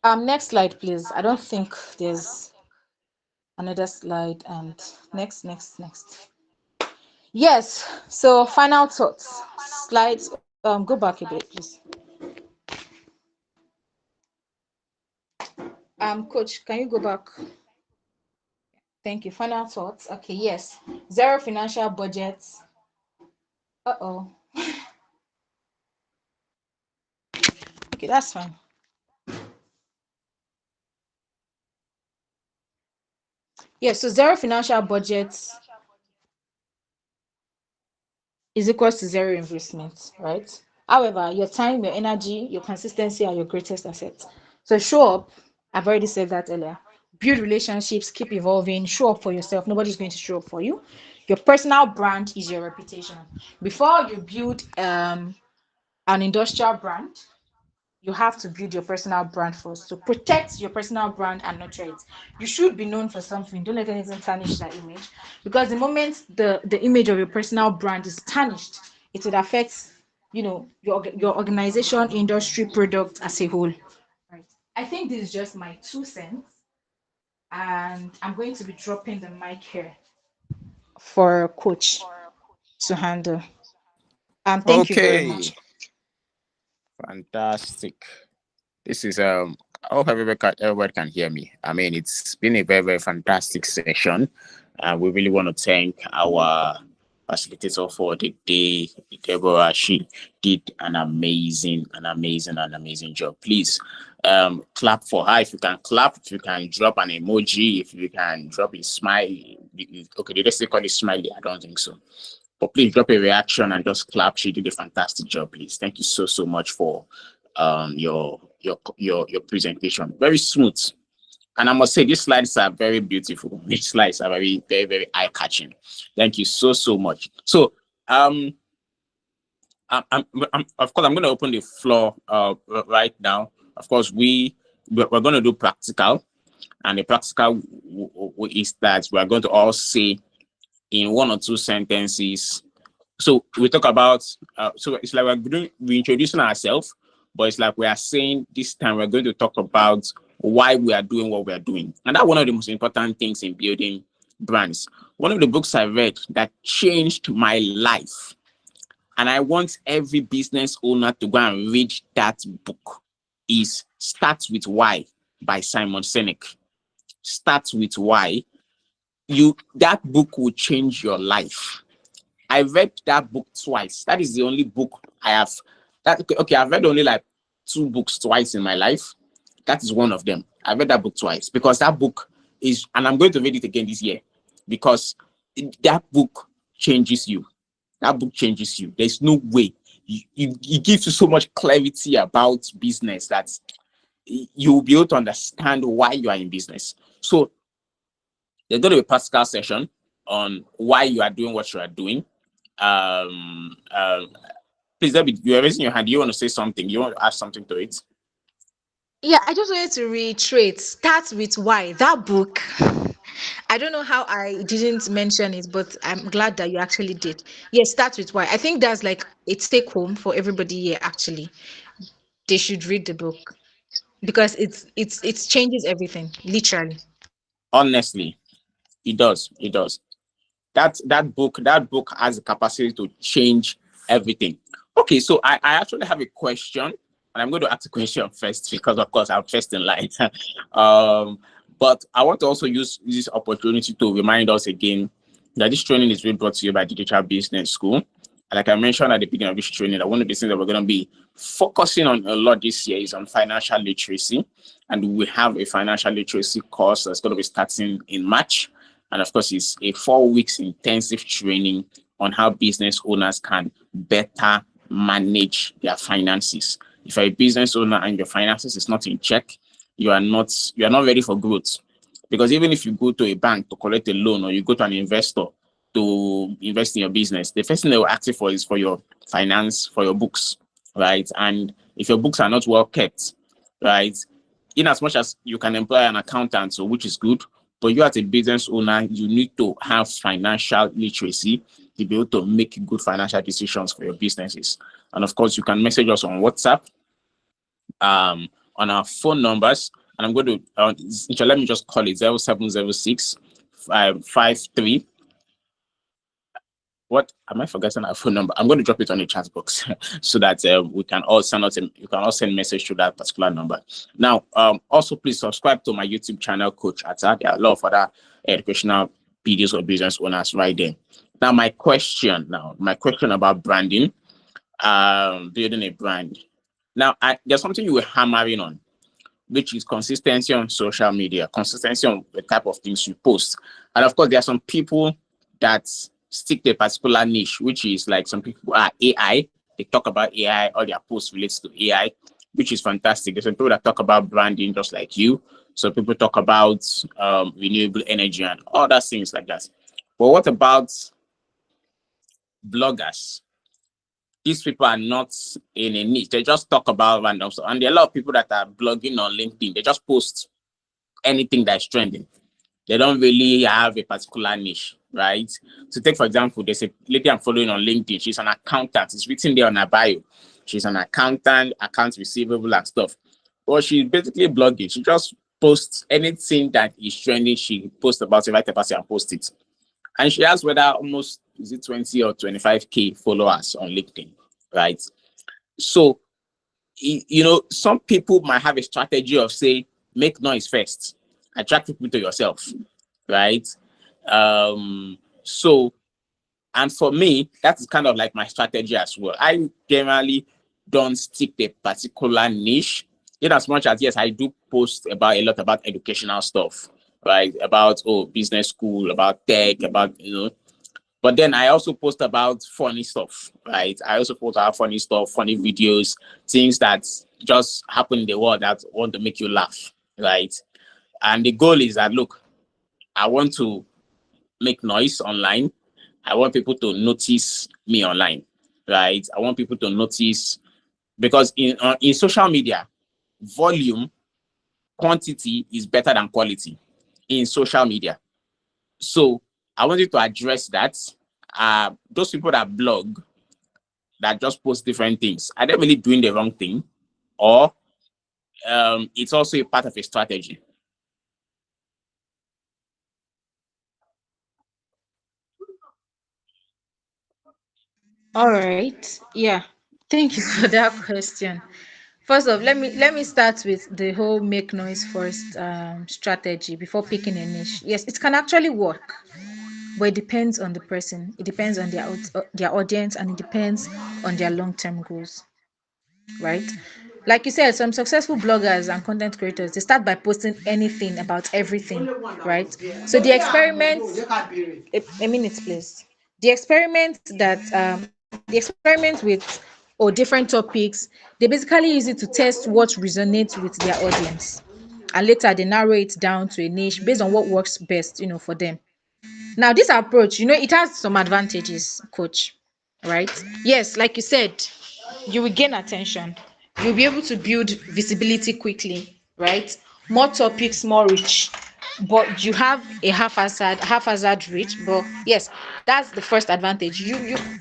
Next slide, please. I don't think there's another slide. And next. Yes. So final thoughts. Slides. Go back a bit, please. Coach, can you go back? Thank you. Final thoughts. Okay. Yes. Zero financial budgets. Uh-oh. Okay, that's fine. Yes. So zero financial budgets is equals to zero investment, right? However, your time, your energy, your consistency are your greatest assets. So show up. I've already said that earlier. Build relationships, keep evolving, show up for yourself. Nobody's going to show up for you. Your personal brand is your reputation. Before you build an industrial brand, you have to build your personal brand first. So protect your personal brand and nurture it. You should be known for something. Don't let anything tarnish that image. Because the moment the image of your personal brand is tarnished, it would affect, your organization, industry, product as a whole. Right. I think this is just my 2 cents. And I'm going to be dropping the mic here for coach to handle. Thank you very Okay, much. fantastic. This is I hope everybody can hear me. I mean, it's been a very, very fantastic session. And we really want to thank our facilitator for the day, Deborah. She did an amazing job. Please clap for her. If you can clap, if you can drop an emoji, if you can drop a smile. Okay, they just call it smiley. I don't think so. But please drop a reaction and just clap. She did a fantastic job, please. Thank you so, so much for your presentation. Very smooth. And I must say, these slides are very beautiful. These slides are very, very, very eye-catching. Thank you so, so much. So, of course, I'm going to open the floor right now. Of course, we're going to do practical. And the practical is that we're going to all say in 1 or 2 sentences. So we talk about, so it's like we're introducing ourselves, but it's like we are saying this time we're going to talk about why we are doing what we are doing. And that's one of the most important things in building brands. One of the books I read that changed my life, and I want every business owner to go and read that book, is Start With Why by Simon Sinek. Start With Why. That book will change your life. I read that book twice. That is the only book I have. Okay, I've read only like 2 books twice in my life. That is one of them. I read that book twice because that book is, and I'm going to read it again this year because that book changes you. That book changes you. There's no way. It gives you so much clarity about business that you'll be able to understand why you are in business. So there's going to be a practical session on why you are doing what you are doing. um uh, Please, Debbie, you're raising your hand. You want to say something? You want to add something to it? Yeah, I just wanted to reiterate, start with why. That book, I don't know how I didn't mention it, but I'm glad that you actually did. Yes, start with why. I think that's like a take home for everybody here, actually. They should read the book because it changes everything, literally. Honestly, it does. That book has the capacity to change everything. Okay, so I actually have a question, and I'm going to ask the question first because of course I'm first in line. um but I want to also use this opportunity to remind us again that this training is being brought to you by Digital Business School. And like I mentioned at the beginning of this training, that one of the things that we're going to be focusing on a lot this year is on financial literacy. And we have a financial literacy course that's going to be starting in March. And of course, it's a 4 weeks intensive training on how business owners can better manage their finances. If you're a business owner and your finances is not in check, you are not ready for growth. Because even if you go to a bank to collect a loan, or you go to an investor to invest in your business, the first thing they will ask you for is for your finance, for your books, right? And if your books are not well kept, right, in as much as you can employ an accountant, so which is good, but you as a business owner, you need to have financial literacy to be able to make good financial decisions for your businesses. And of course, you can message us on WhatsApp, on our phone numbers. And I'm going to, let me just call it 0706 53. What am I forgetting our phone number? I'm going to drop it on the chat box so that we can all send out. You can all send message to that particular number. Now, also please subscribe to my YouTube channel, Coach Atta. There are a lot of other educational videos for business owners right there. Now, my question about branding, building a brand. Now, there's something you were hammering on, which is consistency on social media, consistency on the type of things you post. And of course, there are some people that stick to a particular niche, which is like some people are AI. They talk about AI, all their posts relates to AI, which is fantastic. There's some people that talk about branding just like you. So people talk about renewable energy and other things like that. But what about bloggers? these people are not in a niche. They just talk about random stuff. And there are a lot of people that are blogging on LinkedIn. They just post anything that's trending. They don't really have a particular niche, right? So take, for example, there's a lady I'm following on LinkedIn. She's an accountant. It's written there on her bio. She's an accountant, accounts receivable and stuff. But she's basically blogging. She just posts anything that is trending. She posts about it, write about it and post it. And she has whether almost, is it 20 or 25K followers on LinkedIn, right? So, some people might have a strategy of say, make noise first, attract people to yourself, right? So, and for me, that is kind of like my strategy as well. I generally don't stick to a particular niche, in as much as, yes, I do post about a lot about educational stuff, right? About, business school, about tech, about, but then I also post about funny stuff, right? I also post about funny stuff, funny videos, things that just happen in the world that want to make you laugh, right? And the goal is that, look, I want to make noise online. I want people to notice me online, right? I want people to notice, because in social media, volume, quantity is better than quality in social media. So I wanted to address that. Those people that blog, that just post different things, are they really doing the wrong thing? Or it's also a part of a strategy? All right. Yeah. Thank you for that question. First off, let me start with the whole make noise first strategy before picking a niche. Yes, it can actually work, but it depends on the person. It depends on their audience, and it depends on their long-term goals, right? Like you said, some successful bloggers and content creators, they start by posting anything about everything, right? So the experiment, a minute, please. The experiment with different topics, they basically use it to test what resonates with their audience, and later they narrow it down to a niche based on what works best, for them. Now, this approach, it has some advantages, coach, right? Yes, like you said, you will gain attention. You'll be able to build visibility quickly, right? More topics, more reach. But you have a haphazard reach. But yes, that's the first advantage.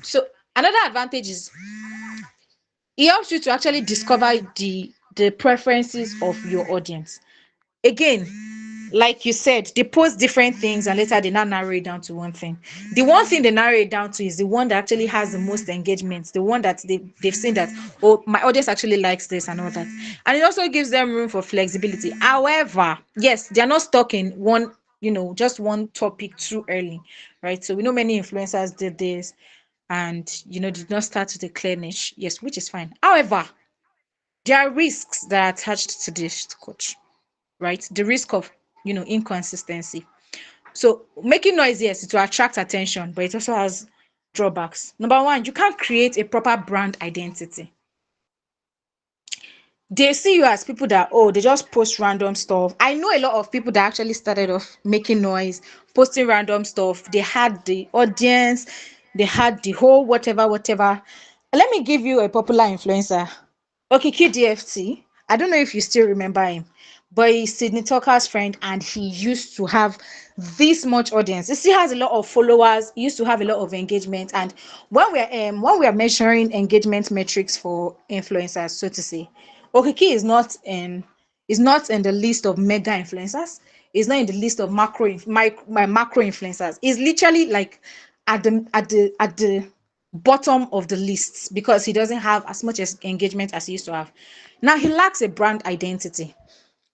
So another advantage is it helps you to actually discover the preferences of your audience. Again, like you said, they post different things and later they now narrow it down to one thing. The one thing they narrow it down to is the one that actually has the most engagement, the one that they've seen that, oh, my audience actually likes this and all that. And it also gives them room for flexibility. However, yes, they're not stuck in one, just one topic too early, right? So we know many influencers did this and, did not start with a clear niche. Yes, which is fine. However, there are risks that are attached to this, coach, right? The risk of, inconsistency. So making noise, yes, it will attract attention, but it also has drawbacks. Number one, you can't create a proper brand identity. They see you as people that, they just post random stuff. I know a lot of people that actually started off making noise, posting random stuff. They had the audience, they had the whole whatever. Let me give you a popular influencer, Okiki DFT. I don't know if you still remember him, but he's Sydney Tucker's friend, and he used to have this much audience. He still has a lot of followers. He used to have a lot of engagement. And when we are measuring engagement metrics for influencers, so to say, Okiki is not in the list of mega influencers. He's not in the list of macro influencers. He's literally like at the bottom of the lists because he doesn't have as much as engagement as he used to have. Now he lacks a brand identity,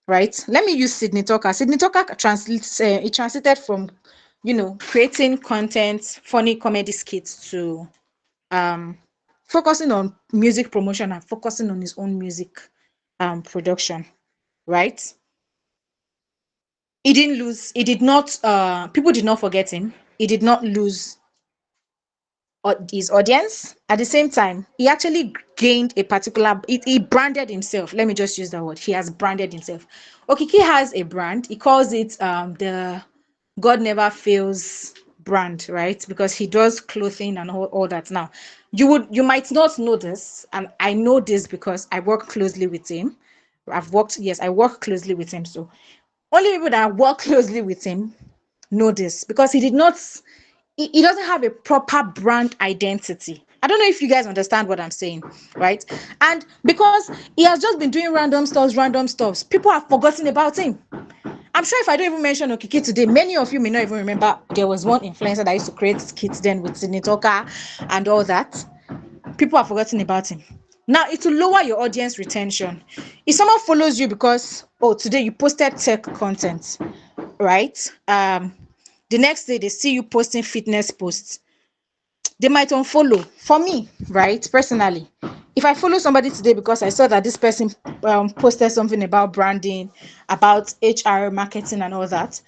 right? Let me use Sydney Tucker. Sydney Tucker translated from, creating content, funny comedy skits to focusing on music promotion and focusing on his own music production, right? He didn't lose. He did not. People did not forget him. He did not lose his audience. At the same time, he actually gained a particular, he branded himself. Let me just use that word. He has branded himself. Okiki has a brand. He calls it the God Never Fails brand, right? Because he does clothing and all that. Now, you might not know this, and I know this because I work closely with him. I work closely with him. So only people that work closely with him know this, because he doesn't have a proper brand identity. I don't know if you guys understand what I'm saying, right? And because he has just been doing random stuff, people have forgotten about him. I'm sure if I don't even mention Okiki today, many of you may not even remember there was one influencer that used to create skits then with Sydney Talker and all that. People have forgotten about him. Now, it will lower your audience retention. If someone follows you because, today you posted tech content, right? The next day they see you posting fitness posts, they might unfollow. For me, right, personally, if I follow somebody today because I saw that this person posted something about branding, about HR, marketing, and all that,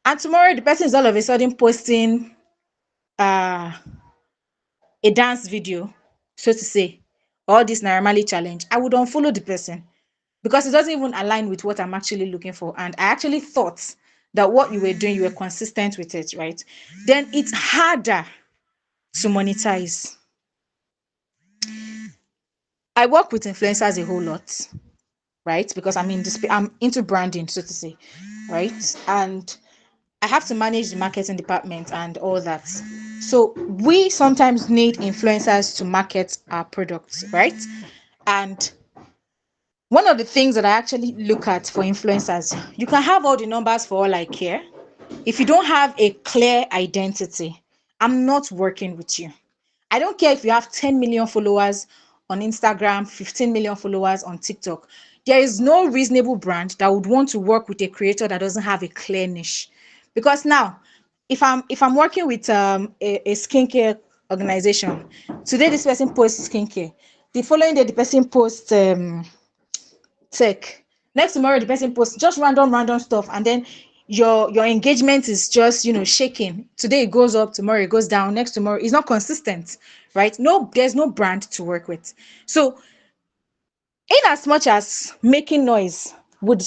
and tomorrow the person is all of a sudden posting a dance video, so to say, or this normally challenge, I would unfollow the person because it doesn't even align with what I'm actually looking for. And I actually thought that what you were doing, you were consistent with it, right? Then it's harder to monetize. I work with influencers a whole lot, right? Because I'm into branding, so to say, right? And I have to manage the marketing department and all that. So we sometimes need influencers to market our products, right? And one of the things that I actually look at for influencers, you can have all the numbers for all I care. If you don't have a clear identity, I'm not working with you. I don't care if you have 10 million followers on Instagram, 15 million followers on TikTok. There is no reasonable brand that would want to work with a creator that doesn't have a clear niche. Because now, if I'm working with a skincare organization, today this person posts skincare, the following day the person posts tech, next tomorrow the person posts just random stuff, and then your engagement is just shaking. Today it goes up, tomorrow it goes down, next tomorrow it's not consistent, right? No, there's no brand to work with. So in as much as making noise would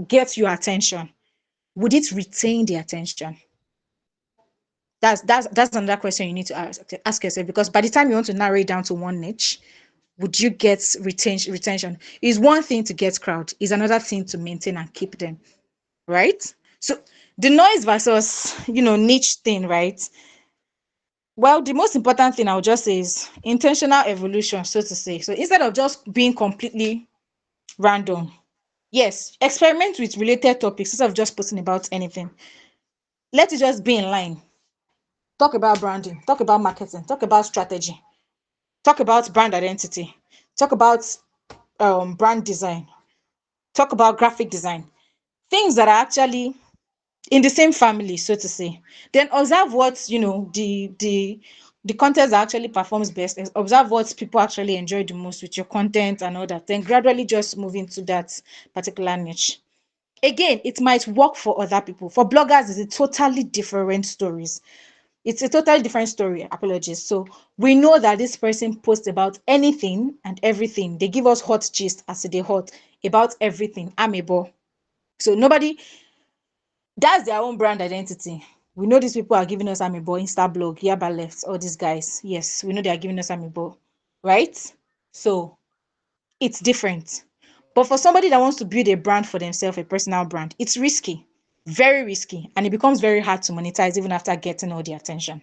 get your attention, would it retain the attention? That's another question you need to ask yourself, because by the time you want to narrow it down to one niche, would you get retention? Is one thing to get crowd, is another thing to maintain and keep them, right? So the noise versus niche thing, right? Well, the most important thing I would just say is intentional evolution, so to say. So instead of just being completely random, yes, experiment with related topics instead of just posting about anything. Let it just be in line. Talk about branding, talk about marketing, talk about strategy, talk about brand identity, talk about brand design, talk about graphic design, things that are actually in the same family, so to say. Then observe what the content that actually performs best, and observe what people actually enjoy the most with your content and all that. Then gradually just move into that particular niche. Again, it might work for other people. For bloggers, it's a totally different stories. It's a totally different story. Apologies. So we know that this person posts about anything and everything. They give us hot gist as they hot about everything. Amebo. So nobody, that's their own brand identity. We know these people are giving us Amiibo, Instablog, Yaba Left, all these guys. Yes, we know they are giving us Amiibo, right? So it's different. But for somebody that wants to build a brand for themselves, a personal brand, it's risky, very risky, and it becomes very hard to monetize even after getting all the attention.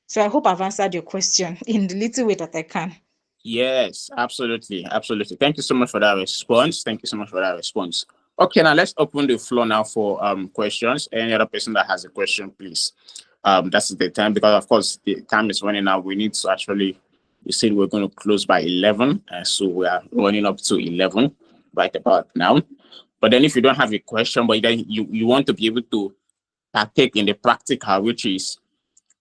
So I hope I've answered your question in the little way that I can. Yes, absolutely. Absolutely. Thank you so much for that response. Thank you so much for that response. Okay, now let's open the floor now for questions. Any other person that has a question, please. That's the time, because of course the time is running out. We need to actually, we said we're going to close by 11, so we are running up to 11 right about now. But then if you don't have a question, but then you want to be able to partake in the practical, which is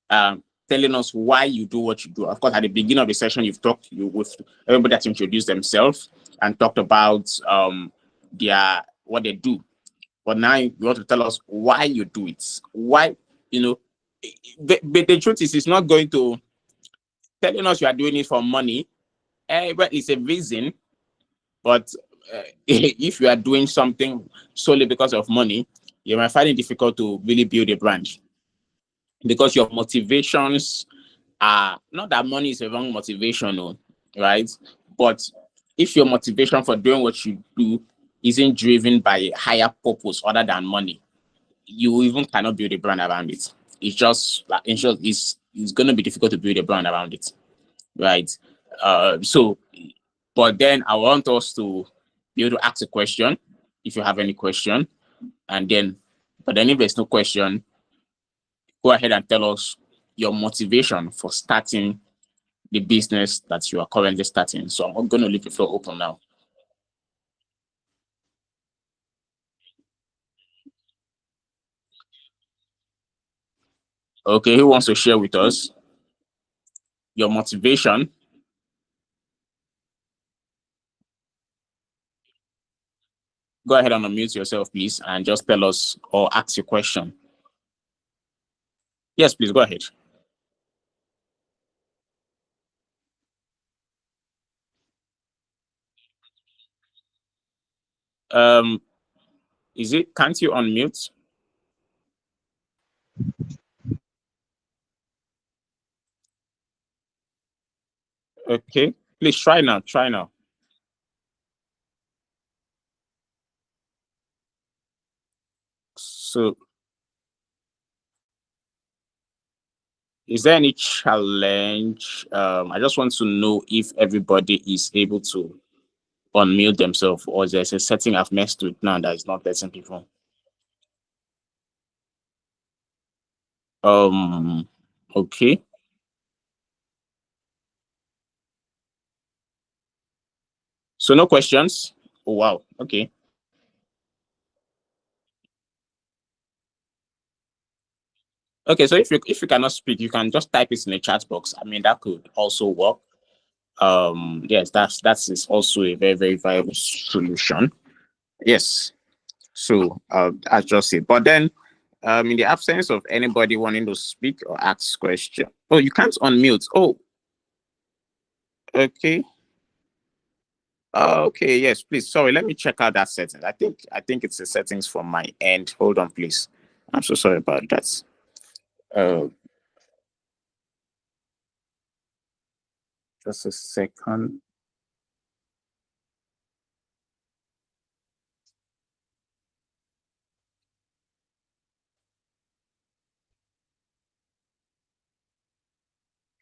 telling us why you do what you do. Of course, at the beginning of the session, you've talked with everybody that's introduced themselves and talked about what they do. But now you want to tell us why you do it. Why, but the truth is, it's not going to telling us you are doing it for money. But it's a reason. But if you are doing something solely because of money, you might find it difficult to really build a brand. because your motivations are not that money is a wrong motivation, no, right? But if your motivation for doing what you do isn't driven by a higher purpose other than money, you even cannot build a brand around it. It's just like in short, it's going to be difficult to build a brand around it, right? So, but then I want us to be able to ask a question if you have any question, and then, but then if there's no question, go ahead and tell us your motivation for starting the business that you are currently starting. So I'm going to leave the floor open now. Okay, who wants to share with us your motivation? Go ahead and unmute yourself, please, and just tell us or ask your question. Yes, please, go ahead. Can't you unmute? Okay, please try now. So, is there any challenge? I just want to know if everybody is able to unmute themselves, or there's a setting I've messed with now that is not letting people. Okay. So no questions. Oh wow. Okay. Okay. So if you cannot speak, you can just type it in the chat box. I mean, that could also work. Yes, that is also a very, very viable solution. Yes. So that's just it. But then, in the absence of anybody wanting to speak or ask question, oh, you can't unmute. Oh, okay. Okay, yes, please. Sorry, let me check out that setting. I think it's the settings from my end. Hold on, please. I'm so sorry about that. Just a second.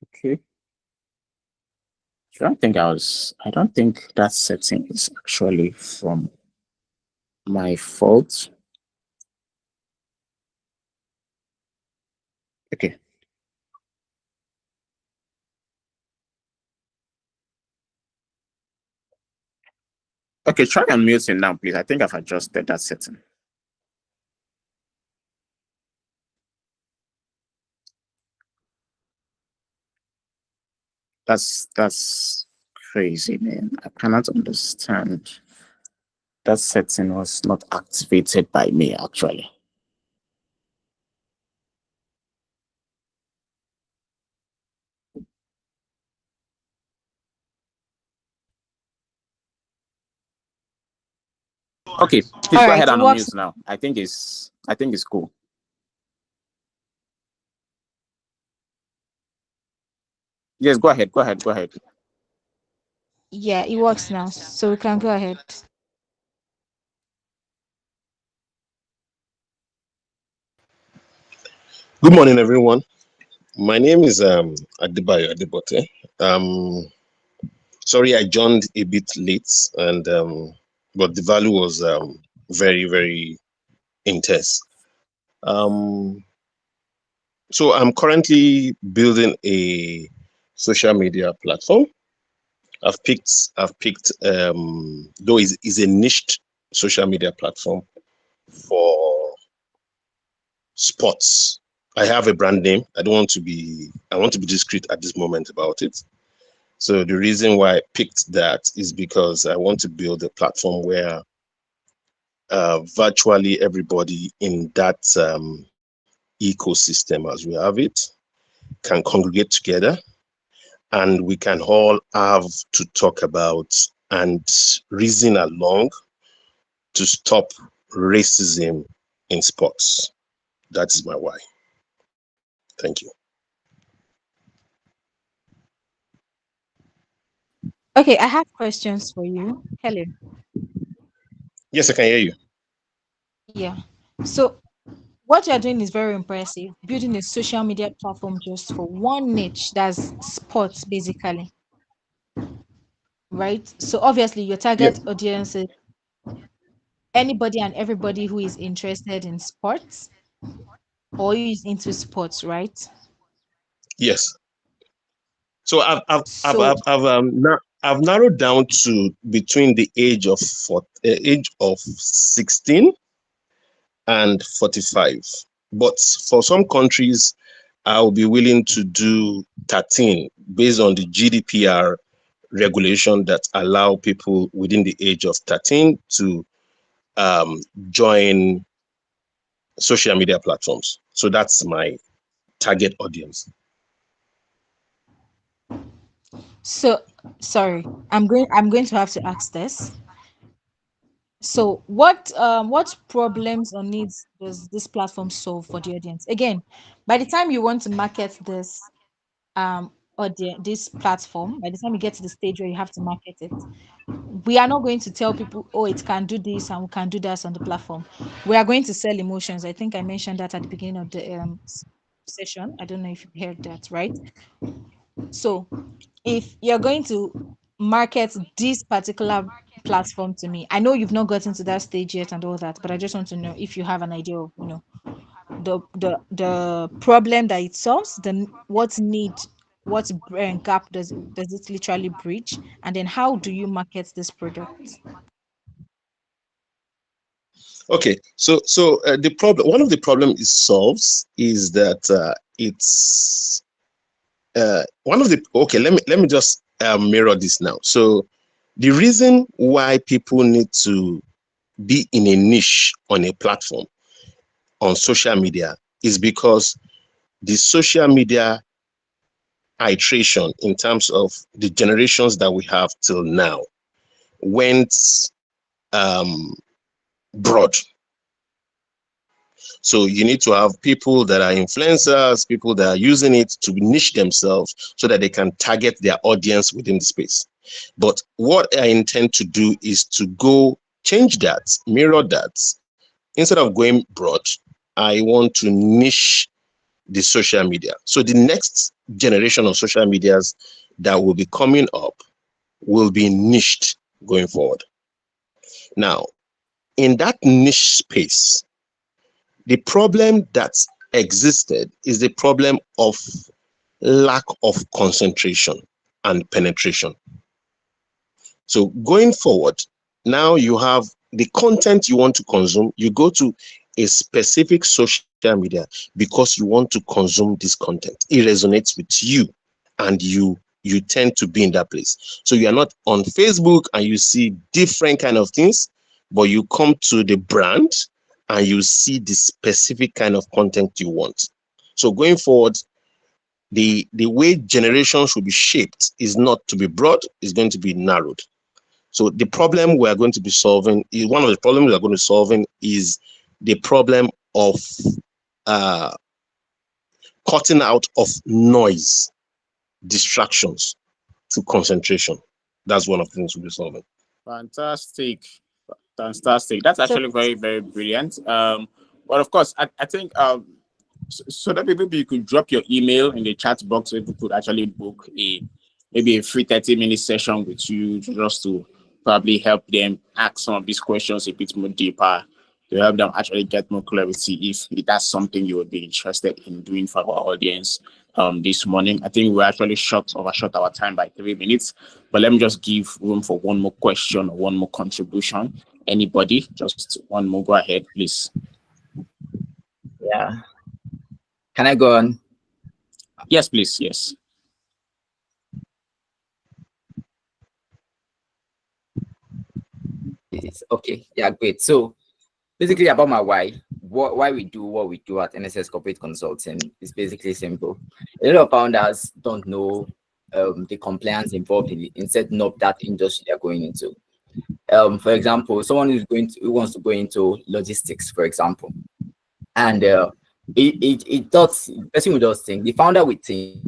Okay. I don't think that setting is actually from my fault. Okay. Okay, try unmuting now, please. I think I've adjusted that setting. That's crazy, man. I cannot understand. That setting was not activated by me, actually. Okay, please go ahead and unmute now. I think it's cool. Yes, go ahead. Yeah, it works now. So we can go ahead. Good morning, everyone. My name is Adebayo Adebote. Sorry, I joined a bit late, and but the value was very, very intense. So I'm currently building a social media platform. I've picked though is a niched social media platform for sports. I have a brand name. I want to be discreet at this moment about it. So the reason why I picked that is because I want to build a platform where virtually everybody in that ecosystem, as we have it, can congregate together, and we can all have to talk about and reason along to stop racism in sports. That is my why. Thank you. Okay, I have questions for you. Hello. Yes, I can hear you. Yeah. So what you're doing is very impressive. Building a social media platform just for one niche, that's sports, basically. Right? So obviously your target Yes. audience is anybody and everybody who is interested in sports or who is into sports, right? Yes. So So I've narrowed down to between the age of 16 and 45. But for some countries, I'll be willing to do 13 based on the GDPR regulation that allow people within the age of 13 to join social media platforms. So that's my target audience. so sorry, I'm going to have to ask this. So what problems or needs does this platform solve for the audience? Again, by the time you want to market this audience, this platform, by the time you get to the stage where you have to market it, we are not going to tell people, oh, it can do this and we can do that on the platform. We are going to sell emotions. I think I mentioned that at the beginning of the session. I don't know if you heard that, right? So if you're going to market this particular platform to me, I know you've not gotten to that stage yet and all that, but I just want to know if you have an idea of, the problem that it solves, then what gap does it literally bridge, and then how do you market this product? Okay, so the problem, one of the problem it solves is that it's one of the okay. Let me just mirror this now. So the reason why people need to be in a niche on a platform on social media is because the social media iteration in terms of the generations that we have till now went broad. So you need to have people that are influencers, people that are using it to niche themselves so that they can target their audience within the space. But what I intend to do is to go change that, mirror that. Instead of going broad, I want to niche the social media. So the next generation of social medias that will be coming up will be niched going forward. Now, in that niche space, the problem that existed is the problem of lack of concentration and penetration. So going forward, now you have the content you want to consume, you go to a specific social media because you want to consume this content. It resonates with you and you tend to be in that place. So you are not on Facebook and you see different kind of things, but you come to the brand and you see the specific kind of content you want. So going forward, the way generations will be shaped is not to be broad, it's going to be narrowed. So the problem we are going to be solving is one of the problems we are going to be solving is the problem of cutting out of noise, distractions to concentration. That's one of the things we'll be solving. Fantastic. Fantastic. That's So actually very, very brilliant. But of course, I think so that maybe you could drop your email in the chat box so people could actually book maybe a free 30-minute session with you just to probably help them ask some of these questions a bit more deeper to help them actually get more clarity if that's something you would be interested in doing for our audience this morning. I think we're actually overshot our time by 3 minutes, but let me just give room for one more question or one more contribution. Anybody, just one more, go ahead, please. Yeah. Can I go on? Yes, please. Yes. Okay. Yeah, great. So basically about my why we do what we do at NSS Corporate Consulting is basically simple. A lot of founders don't know the compliance involved in setting up that industry they're going into. For example, someone who wants to go into logistics, for example, and it thought the person will just think, the founder would think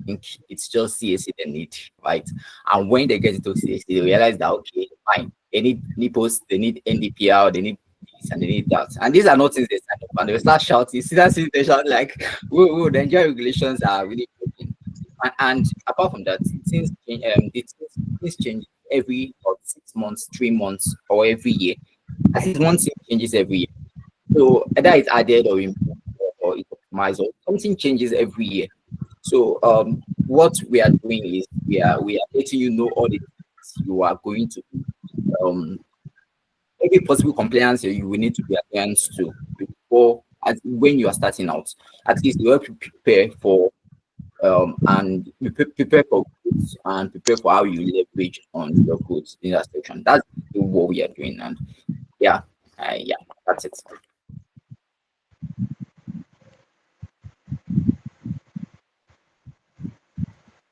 it's just CAC they need, right? And when they get into CAC, they realize that okay, fine, they need NIPOS, they need NDPR, they need this and they need that. And these are not things they sign up and they start shouting, see that they shout like, whoa, the Nigerian regulations are really broken. And apart from that, things change every 6 months, 3 months, or every year. At least one thing changes every year. So either it's added or improved or it's optimized or something changes every year. So what we are doing is we are letting you know all the things you are going to do. Every possible compliance you will need to be adherent to before when you are starting out. At least you have to prepare for and prepare for goods and prepare for how you leverage on your goods in that section. That's what we are doing, and yeah, yeah, that's it.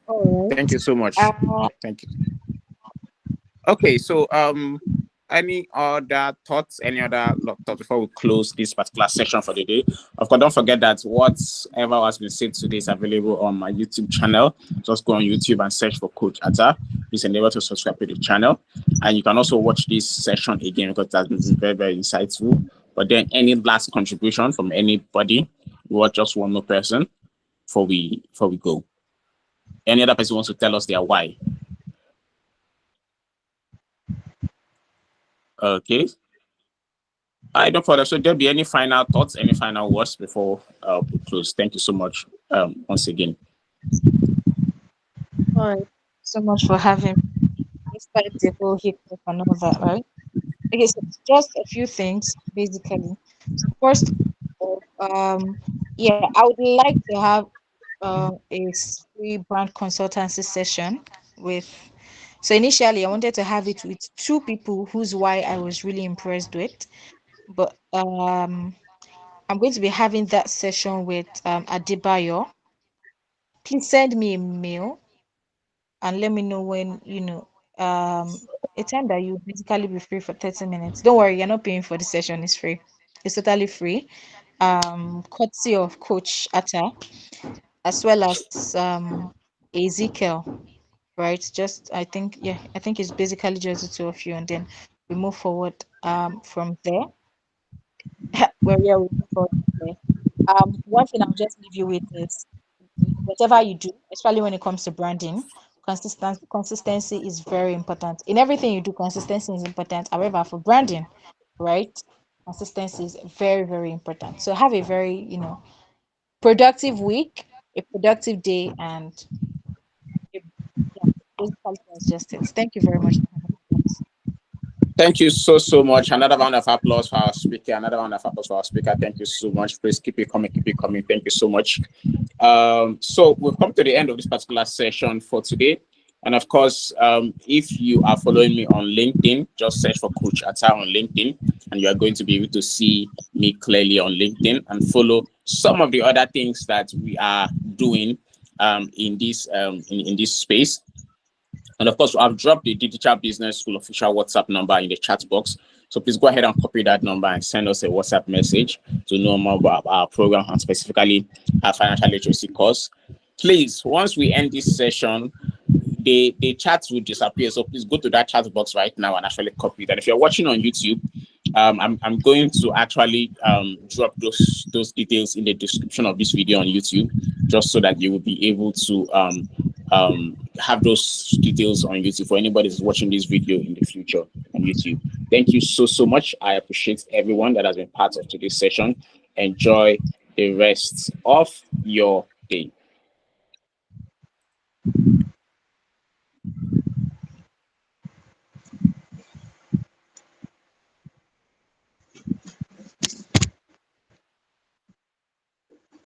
All Thank you so much. right. Thank you. Okay, so any other thoughts, any other thoughts before we close this particular section for the day? Of course, don't forget that whatever has been said today is available on my YouTube channel. Just go on YouTube and search for Coach Atta. Please endeavor to subscribe to the channel. And you can also watch this session again because that has been very, very insightful. But then any last contribution from anybody, or just one more person before we go? Any other person wants to tell us their why? Okay. I don't further. So there'll be any final thoughts, any final words before we close? Thank you so much once again. All right. So much for having me. Despite the whole hiccup and all that, right? Okay, so just a few things basically. So first of all, yeah, I would like to have a free brand consultancy session with. So initially, I wanted to have it with two people whose why I was really impressed with, but I'm going to be having that session with Adebayo. Please send me a mail and let me know when a time that you basically be free for 30 minutes. Don't worry, you're not paying for the session, it's free. It's totally free. Courtesy of Coach Atta, as well as Ezekiel, right? Just I think it's basically just the two of you, and then we move forward from there. Where we are moving forward from there. One thing I'll just leave you with is whatever you do, especially when it comes to branding, consistency is very important. In everything you do, consistency is important. However, for branding, right, consistency is very, very important. So have a very, productive week, a productive day, and yeah, basically that's just it. Thank you very much for having me, guys. Thank you so much. Another round of applause for our speaker. Another round of applause for our speaker. Thank you so much. Please keep it coming. Keep it coming. Thank you so much. So we've come to the end of this particular session for today. And of course, if you are following me on LinkedIn, just search for Coach Atta on LinkedIn, and you are going to be able to see me clearly on LinkedIn and follow some of the other things that we are doing in this in this space. And of course, I've dropped the Digital Business School official WhatsApp number in the chat box. So please go ahead and copy that number and send us a WhatsApp message to know more about our program and specifically our financial literacy course. Please, once we end this session, the chats will disappear. So please go to that chat box right now and actually copy that. If you're watching on YouTube, I'm going to actually drop those details in the description of this video on YouTube, just so that you will be able to have those details on YouTube for anybody who's watching this video in the future on YouTube. Thank you so much. I appreciate everyone that has been part of today's session. Enjoy the rest of your day.